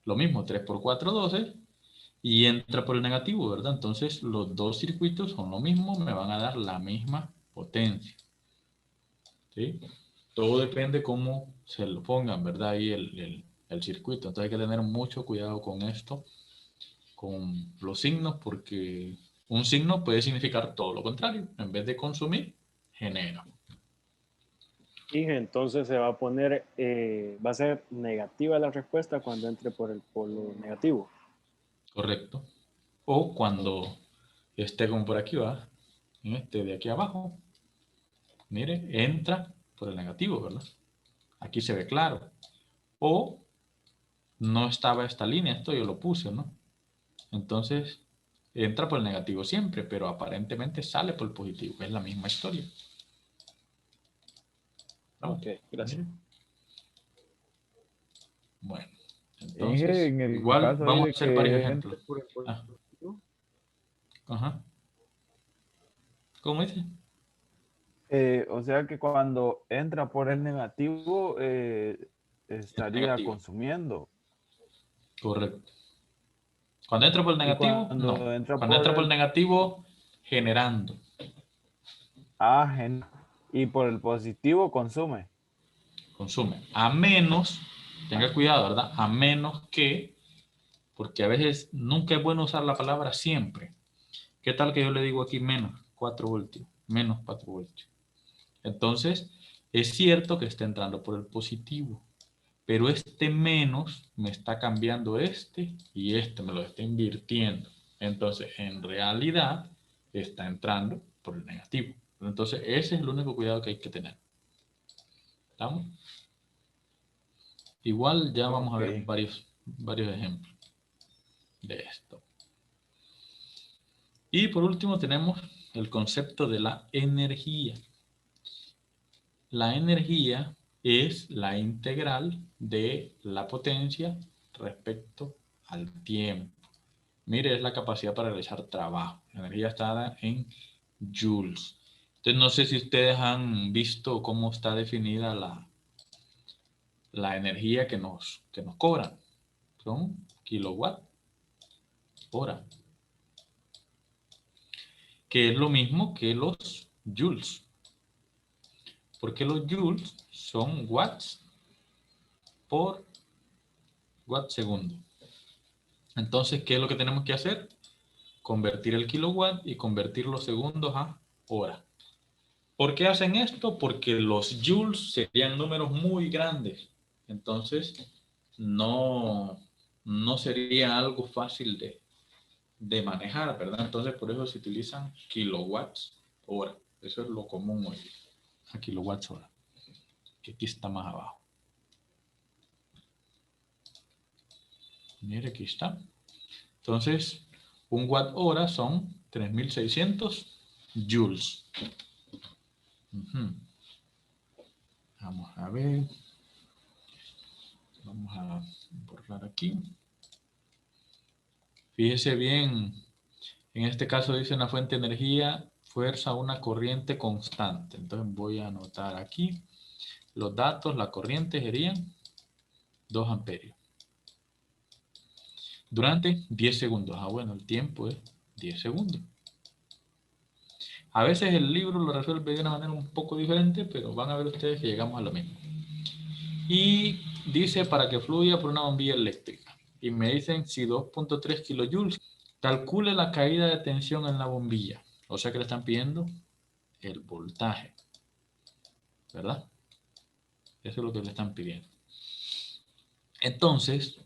Lo mismo, 3 por 4, 12. Y entra por el negativo, ¿verdad? Entonces, los dos circuitos son lo mismo, me van a dar la misma potencia. ¿Sí? Todo depende cómo se lo pongan, ¿verdad? Ahí el circuito. Entonces hay que tener mucho cuidado con esto, con los signos, porque un signo puede significar todo lo contrario. En vez de consumir, genera. Inge, entonces se va a poner, va a ser negativa la respuesta cuando entre por el polo negativo. Correcto. O cuando esté como por aquí, va, en este de aquí abajo. Mire, entra por el negativo, ¿verdad? Aquí se ve claro. O no estaba esta línea, esto yo lo puse, ¿no? Entonces, entra por el negativo siempre, pero aparentemente sale por el positivo. Es la misma historia. ¿Vamos? Ok, gracias. Bueno, Inge, entonces, en el igual caso vamos a de hacer que varios entre ejemplos. por el Ah, positivo, ajá. ¿Cómo dice? o sea que cuando entra por el negativo, estaría Negativo. consumiendo. Correcto. Cuando entra por el Y negativo, cuando no. entra Cuando por entra por el el negativo, generando. y por el positivo, consume. Consume. A menos, tenga cuidado, ¿verdad? A menos que, porque a veces nunca es bueno usar la palabra siempre. ¿Qué tal que yo le digo aquí menos 4 voltios? Menos 4 voltios. Entonces, es cierto que está entrando por el positivo, pero este menos me está cambiando este y este me lo está invirtiendo. Entonces, en realidad, está entrando por el negativo. Entonces, ese es el único cuidado que hay que tener. ¿Estamos? Igual ya vamos a ver varios ejemplos de esto. Y por último tenemos el concepto de la energía. La energía es la integral de la potencia respecto al tiempo. Mire, es la capacidad para realizar trabajo. La energía está dada en joules. Entonces, no sé si ustedes han visto cómo está definida la energía que nos cobran. Son kilowatt hora. Que es lo mismo que los joules. Porque los joules son watts por watt segundo. Entonces, ¿qué es lo que tenemos que hacer? Convertir el kilowatt y convertir los segundos a hora. ¿Por qué hacen esto? Porque los joules serían números muy grandes. Entonces, no sería algo fácil de manejar, ¿verdad? Entonces, por eso se utilizan kilowatts hora. Eso es lo común hoy, a kilowatts hora, que aquí está más abajo. Mire, aquí está. Entonces, un watt hora son 3600 joules. Vamos a ver. Vamos a borrar aquí. Fíjese bien. En este caso dice una fuente de energía, fuerza una corriente constante. Entonces voy a anotar aquí los datos. La corriente serían 2 amperios. Durante 10 segundos. Ah, bueno, el tiempo es 10 segundos. A veces el libro lo resuelve de una manera un poco diferente, pero van a ver ustedes que llegamos a lo mismo. Y dice para que fluya por una bombilla eléctrica. Y me dicen si 2.3 kilojoules, calcule la caída de tensión en la bombilla. O sea que le están pidiendo el voltaje. ¿Verdad? Eso es lo que le están pidiendo. Entonces,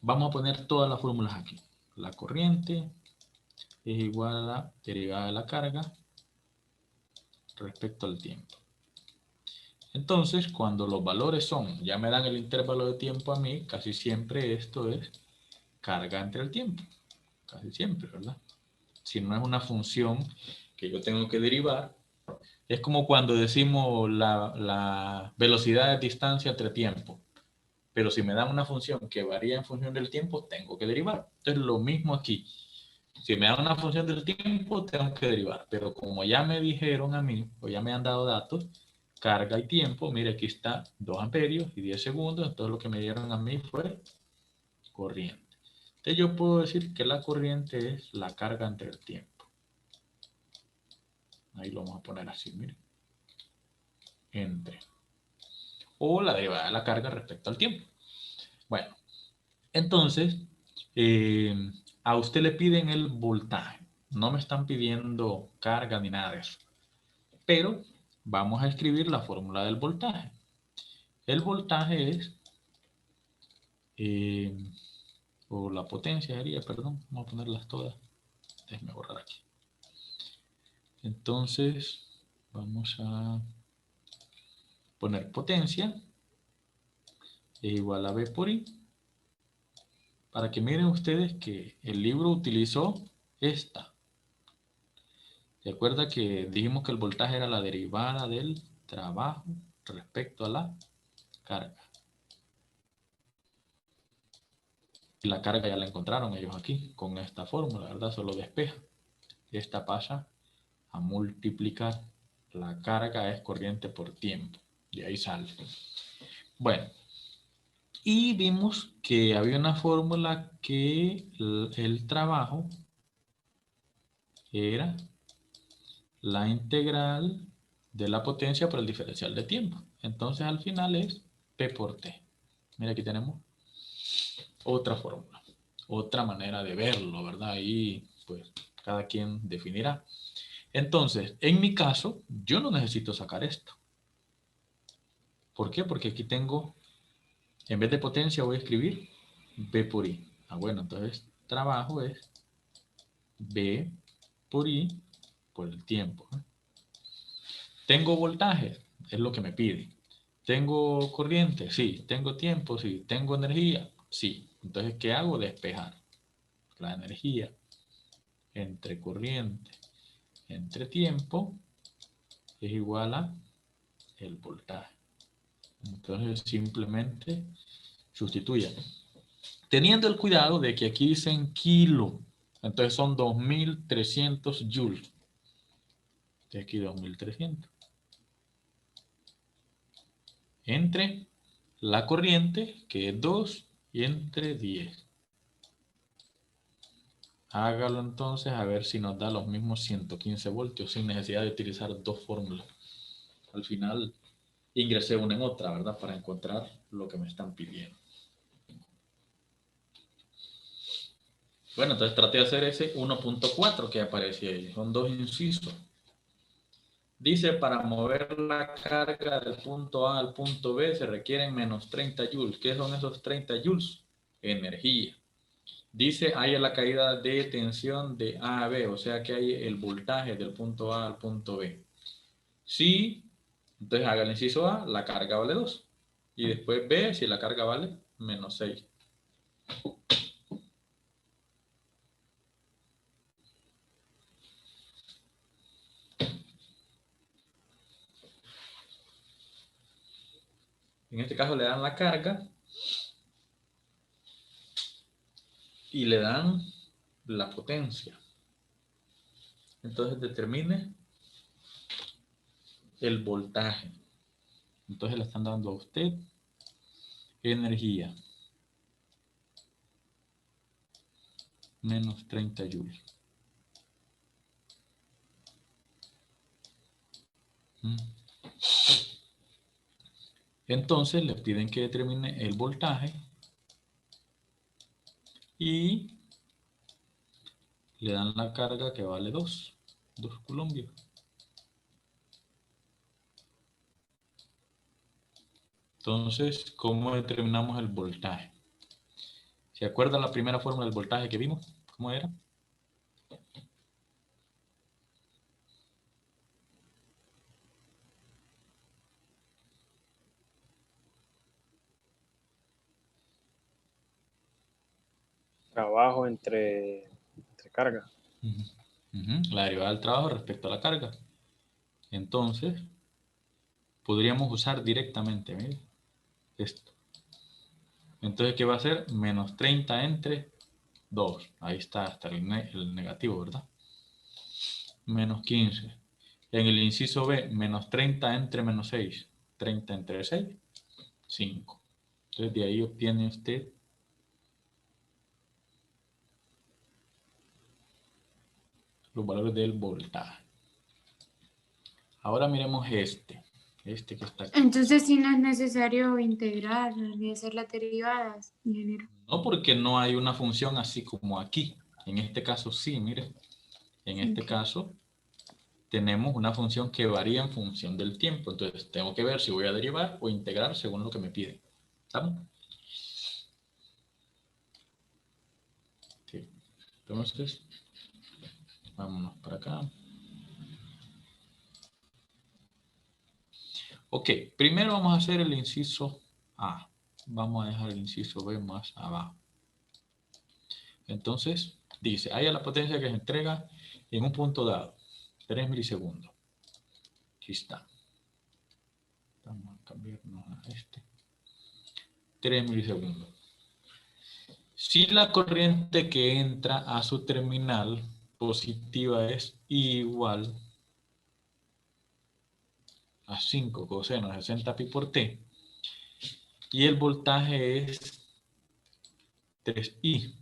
vamos a poner todas las fórmulas aquí. La corriente es igual a la derivada de la carga respecto al tiempo. Entonces, cuando los valores son, ya me dan el intervalo de tiempo a mí, casi siempre esto es carga entre el tiempo. Casi siempre, ¿verdad? Si no es una función que yo tengo que derivar, es como cuando decimos la velocidad de distancia entre tiempo. Pero si me dan una función que varía en función del tiempo, tengo que derivar. Entonces, lo mismo aquí. Si me dan una función del tiempo, tengo que derivar. Pero como ya me dijeron a mí, o ya me han dado datos, carga y tiempo. Mire, aquí está 2 amperios y 10 segundos. Entonces lo que me dieron a mí fue corriente. Entonces yo puedo decir que la corriente es la carga entre el tiempo. Ahí lo vamos a poner así, miren. Entre. O la derivada de la carga respecto al tiempo. Bueno, entonces, a usted le piden el voltaje. No me están pidiendo carga ni nada de eso. Pero vamos a escribir la fórmula del voltaje. El voltaje es, o la potencia sería, perdón, vamos a ponerlas todas. Déjenme borrar aquí. Entonces, vamos a poner potencia es igual a V por I. Para que miren ustedes que el libro utilizó esta. ¿Se acuerda que dijimos que el voltaje era la derivada del trabajo respecto a la carga? Y la carga ya la encontraron ellos aquí con esta fórmula, ¿verdad? Solo despeja. Esta pasa a multiplicar. La carga es corriente por tiempo. De ahí sale. Bueno. Y vimos que había una fórmula que el trabajo era la integral de la potencia por el diferencial de tiempo. Entonces al final es P por T. Mira, aquí tenemos otra fórmula, otra manera de verlo, ¿verdad? Y pues cada quien definirá. Entonces, en mi caso, yo no necesito sacar esto. ¿Por qué? Porque aquí tengo, en vez de potencia voy a escribir V por I. Ah, bueno, entonces trabajo es V por I por el tiempo. ¿Tengo voltaje? Es lo que me pide. ¿Tengo corriente? Sí. ¿Tengo tiempo? Sí. ¿Tengo energía? Sí. Entonces, ¿qué hago? Despejar. La energía entre corriente entre tiempo es igual a el voltaje. Entonces, simplemente sustituyan. Teniendo el cuidado de que aquí dicen kilo. Entonces, son 2300 joules. De aquí 2300. Entre la corriente, que es 2, y entre 10. Hágalo entonces a ver si nos da los mismos 115 voltios sin necesidad de utilizar dos fórmulas. Al final ingresé una en otra, ¿verdad? Para encontrar lo que me están pidiendo. Bueno, entonces traté de hacer ese 1.4 que aparece ahí. Son dos incisos. Dice, para mover la carga del punto A al punto B se requieren menos 30 joules. ¿Qué son esos 30 joules? Energía. Dice, hay la caída de tensión de A a B, o sea que hay el voltaje del punto A al punto B. Sí, entonces haga el inciso A, la carga vale 2. Y después B, si la carga vale menos 6. En este caso le dan la carga y le dan la potencia. Entonces determine el voltaje. Entonces le están dando a usted energía. Menos 30 joules. Entonces le piden que determine el voltaje y le dan la carga que vale 2 coulombios. Entonces, ¿cómo determinamos el voltaje? ¿Se acuerdan la primera fórmula del voltaje que vimos? ¿Cómo era? Trabajo entre carga. La derivada del trabajo respecto a la carga. Entonces, podríamos usar directamente, miren, esto. Entonces, ¿qué va a ser? Menos 30 entre 2. Ahí está hasta el negativo, ¿verdad? Menos 15. En el inciso B, menos 30 entre menos 6. 30 entre 6, 5. Entonces, de ahí obtiene usted los valores del voltaje. Ahora miremos este que está aquí. Entonces, si no es necesario integrar ni hacer las derivadas, ingeniero. No, porque no hay una función así como aquí. En este caso sí, mire. En este caso tenemos una función que varía en función del tiempo. Entonces tengo que ver si voy a derivar o integrar según lo que me piden. ¿Estamos? Sí. Entonces, vámonos para acá. Ok, primero vamos a hacer el inciso A. Vamos a dejar el inciso B más abajo. Entonces, dice, haya la potencia que se entrega en un punto dado. 3 milisegundos. Aquí está. Vamos a cambiarnos a este. 3 milisegundos. Si la corriente que entra a su terminal positiva es igual a 5 coseno de 60 pi por t y el voltaje es 3i,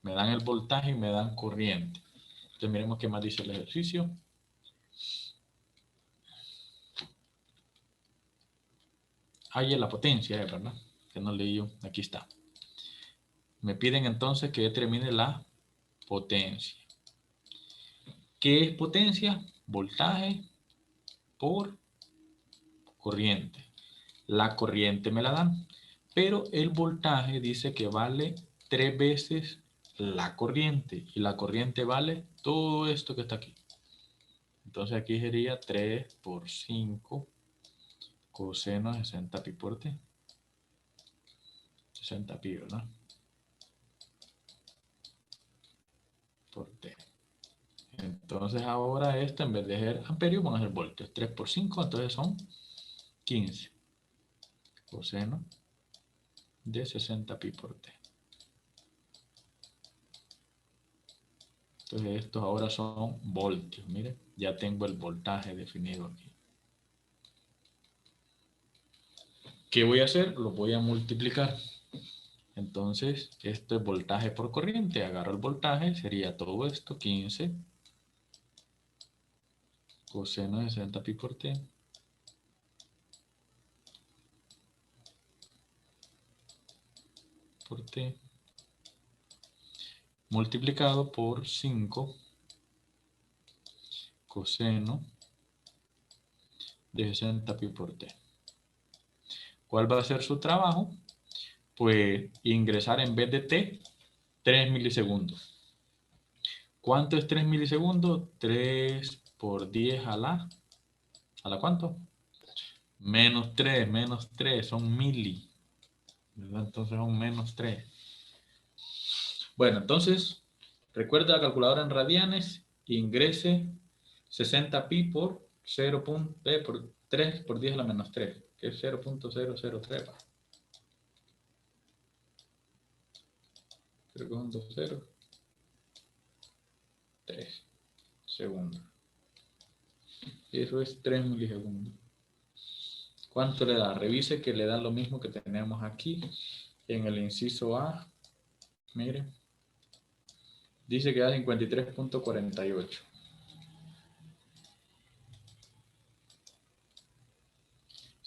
me dan el voltaje y me dan corriente. Entonces miremos qué más dice el ejercicio. Ahí es la potencia, ¿verdad? Que no leí yo. Aquí está. Me piden entonces que determine la potencia. ¿Qué es potencia? Voltaje por corriente. La corriente me la dan, pero el voltaje dice que vale 3 veces la corriente y la corriente vale todo esto que está aquí. Entonces aquí sería 3 por 5 coseno de 60 pi por t. 60 pi, ¿verdad? Por t. Entonces ahora esto en vez de ser amperios van a ser voltios. 3 por 5, entonces son 15 coseno de 60 pi por t. Entonces estos ahora son voltios. Miren, ya tengo el voltaje definido aquí. ¿Qué voy a hacer? Lo voy a multiplicar. Entonces, esto es voltaje por corriente. Agarro el voltaje, sería todo esto, 15 coseno de 60 pi por t. Por t. Multiplicado por 5 coseno de 60 pi por t. ¿Cuál va a ser su trabajo? Pues ingresar en vez de t, 3 milisegundos. ¿Cuánto es 3 milisegundos? 3 por 10 a la ¿cuánto? Menos 3, son mili. ¿Verdad? Entonces son menos 3. Bueno, entonces, recuerda la calculadora en radianes, ingrese 60 pi por 3 por 10 a la menos 3, que es 0.003. Creo que son 2 ceros. 3 segundos. Y eso es 3 milisegundos. ¿Cuánto le da? Revise que le da lo mismo que tenemos aquí en el inciso A. Miren. Dice que da 53.48.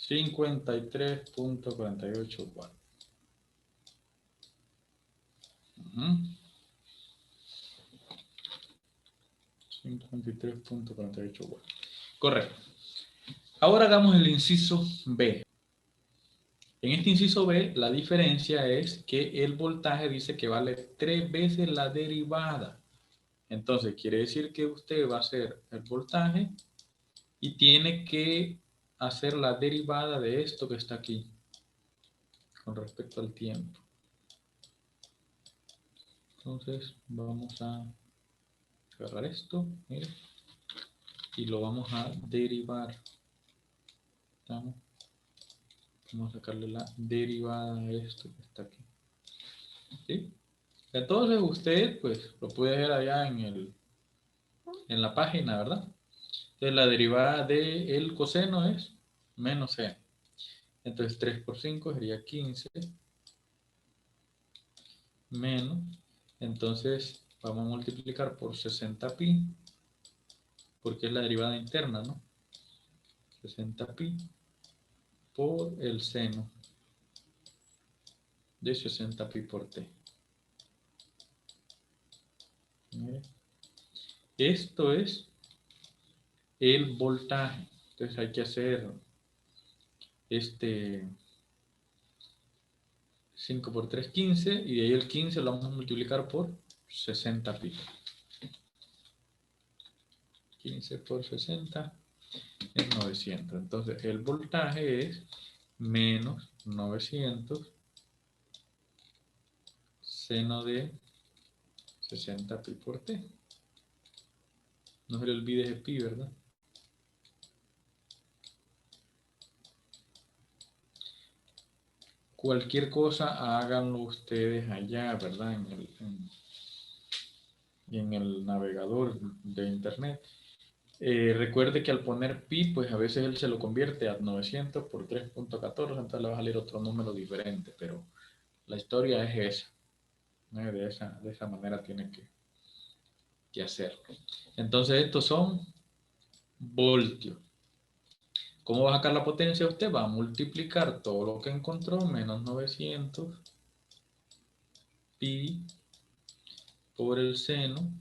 53.48 watts. 53.48 watts. Correcto. Ahora hagamos el inciso B. En este inciso B, la diferencia es que el voltaje dice que vale 3 veces la derivada. Entonces, quiere decir que usted va a hacer el voltaje y tiene que hacer la derivada de esto que está aquí con respecto al tiempo. Entonces, vamos a agarrar esto, mire, y lo vamos a derivar. ¿Estamos? Vamos a sacarle la derivada de esto que está aquí. ¿Sí? Entonces usted pues lo puede ver allá en la página, ¿verdad? Entonces la derivada del coseno es menos seno. Entonces 3 por 5 sería 15 menos. Entonces vamos a multiplicar por 60 pi, porque es la derivada interna, ¿no? 60 pi por el seno de 60 pi por t. Mire. Esto es el voltaje. Entonces hay que hacer 5 por 3, 15, y de ahí el 15 lo vamos a multiplicar por 60 pi. 15 por 60 es 900. Entonces el voltaje es menos 900 seno de 60 pi por t. No se le olvide ese pi, ¿verdad? Cualquier cosa háganlo ustedes allá, ¿verdad? En el navegador de internet. Recuerde que al poner pi, pues a veces él se lo convierte a 900 por 3.14, entonces le va a salir otro número diferente, pero la historia es esa. ¿No? De esa manera tiene que hacerlo. Entonces estos son voltios. ¿Cómo va a sacar la potencia usted? Va a multiplicar todo lo que encontró, menos 900 pi por el seno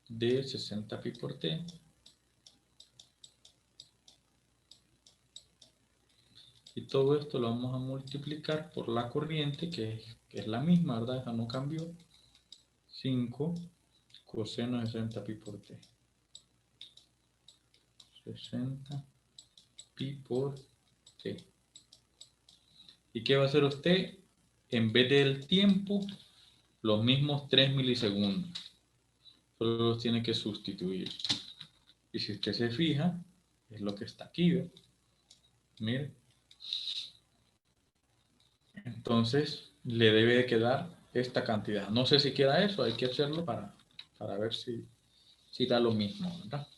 de 60 pi por t. Y todo esto lo vamos a multiplicar por la corriente, que es la misma, ¿verdad? Esa no cambió. 5 coseno de 60 pi por t. 60 pi por t. ¿Y qué va a hacer usted? En vez del tiempo, los mismos 3 milisegundos. Solo los tiene que sustituir. Y si usted se fija, es lo que está aquí, ¿ve? Mire. Entonces, le debe de quedar esta cantidad. No sé si queda eso, hay que hacerlo para ver si da lo mismo, ¿verdad?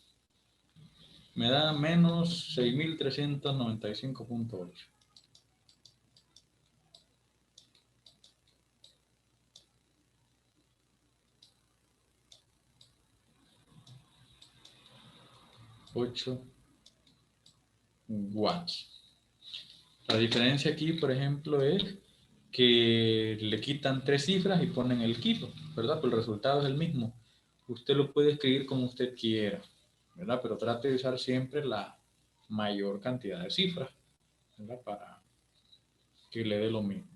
Me da menos 6.395.8. watts. La diferencia aquí, por ejemplo, es que le quitan 3 cifras y ponen el kilo, ¿verdad? Pero el resultado es el mismo. Usted lo puede escribir como usted quiera, ¿verdad? Pero trate de usar siempre la mayor cantidad de cifras, ¿verdad? Para que le dé lo mismo.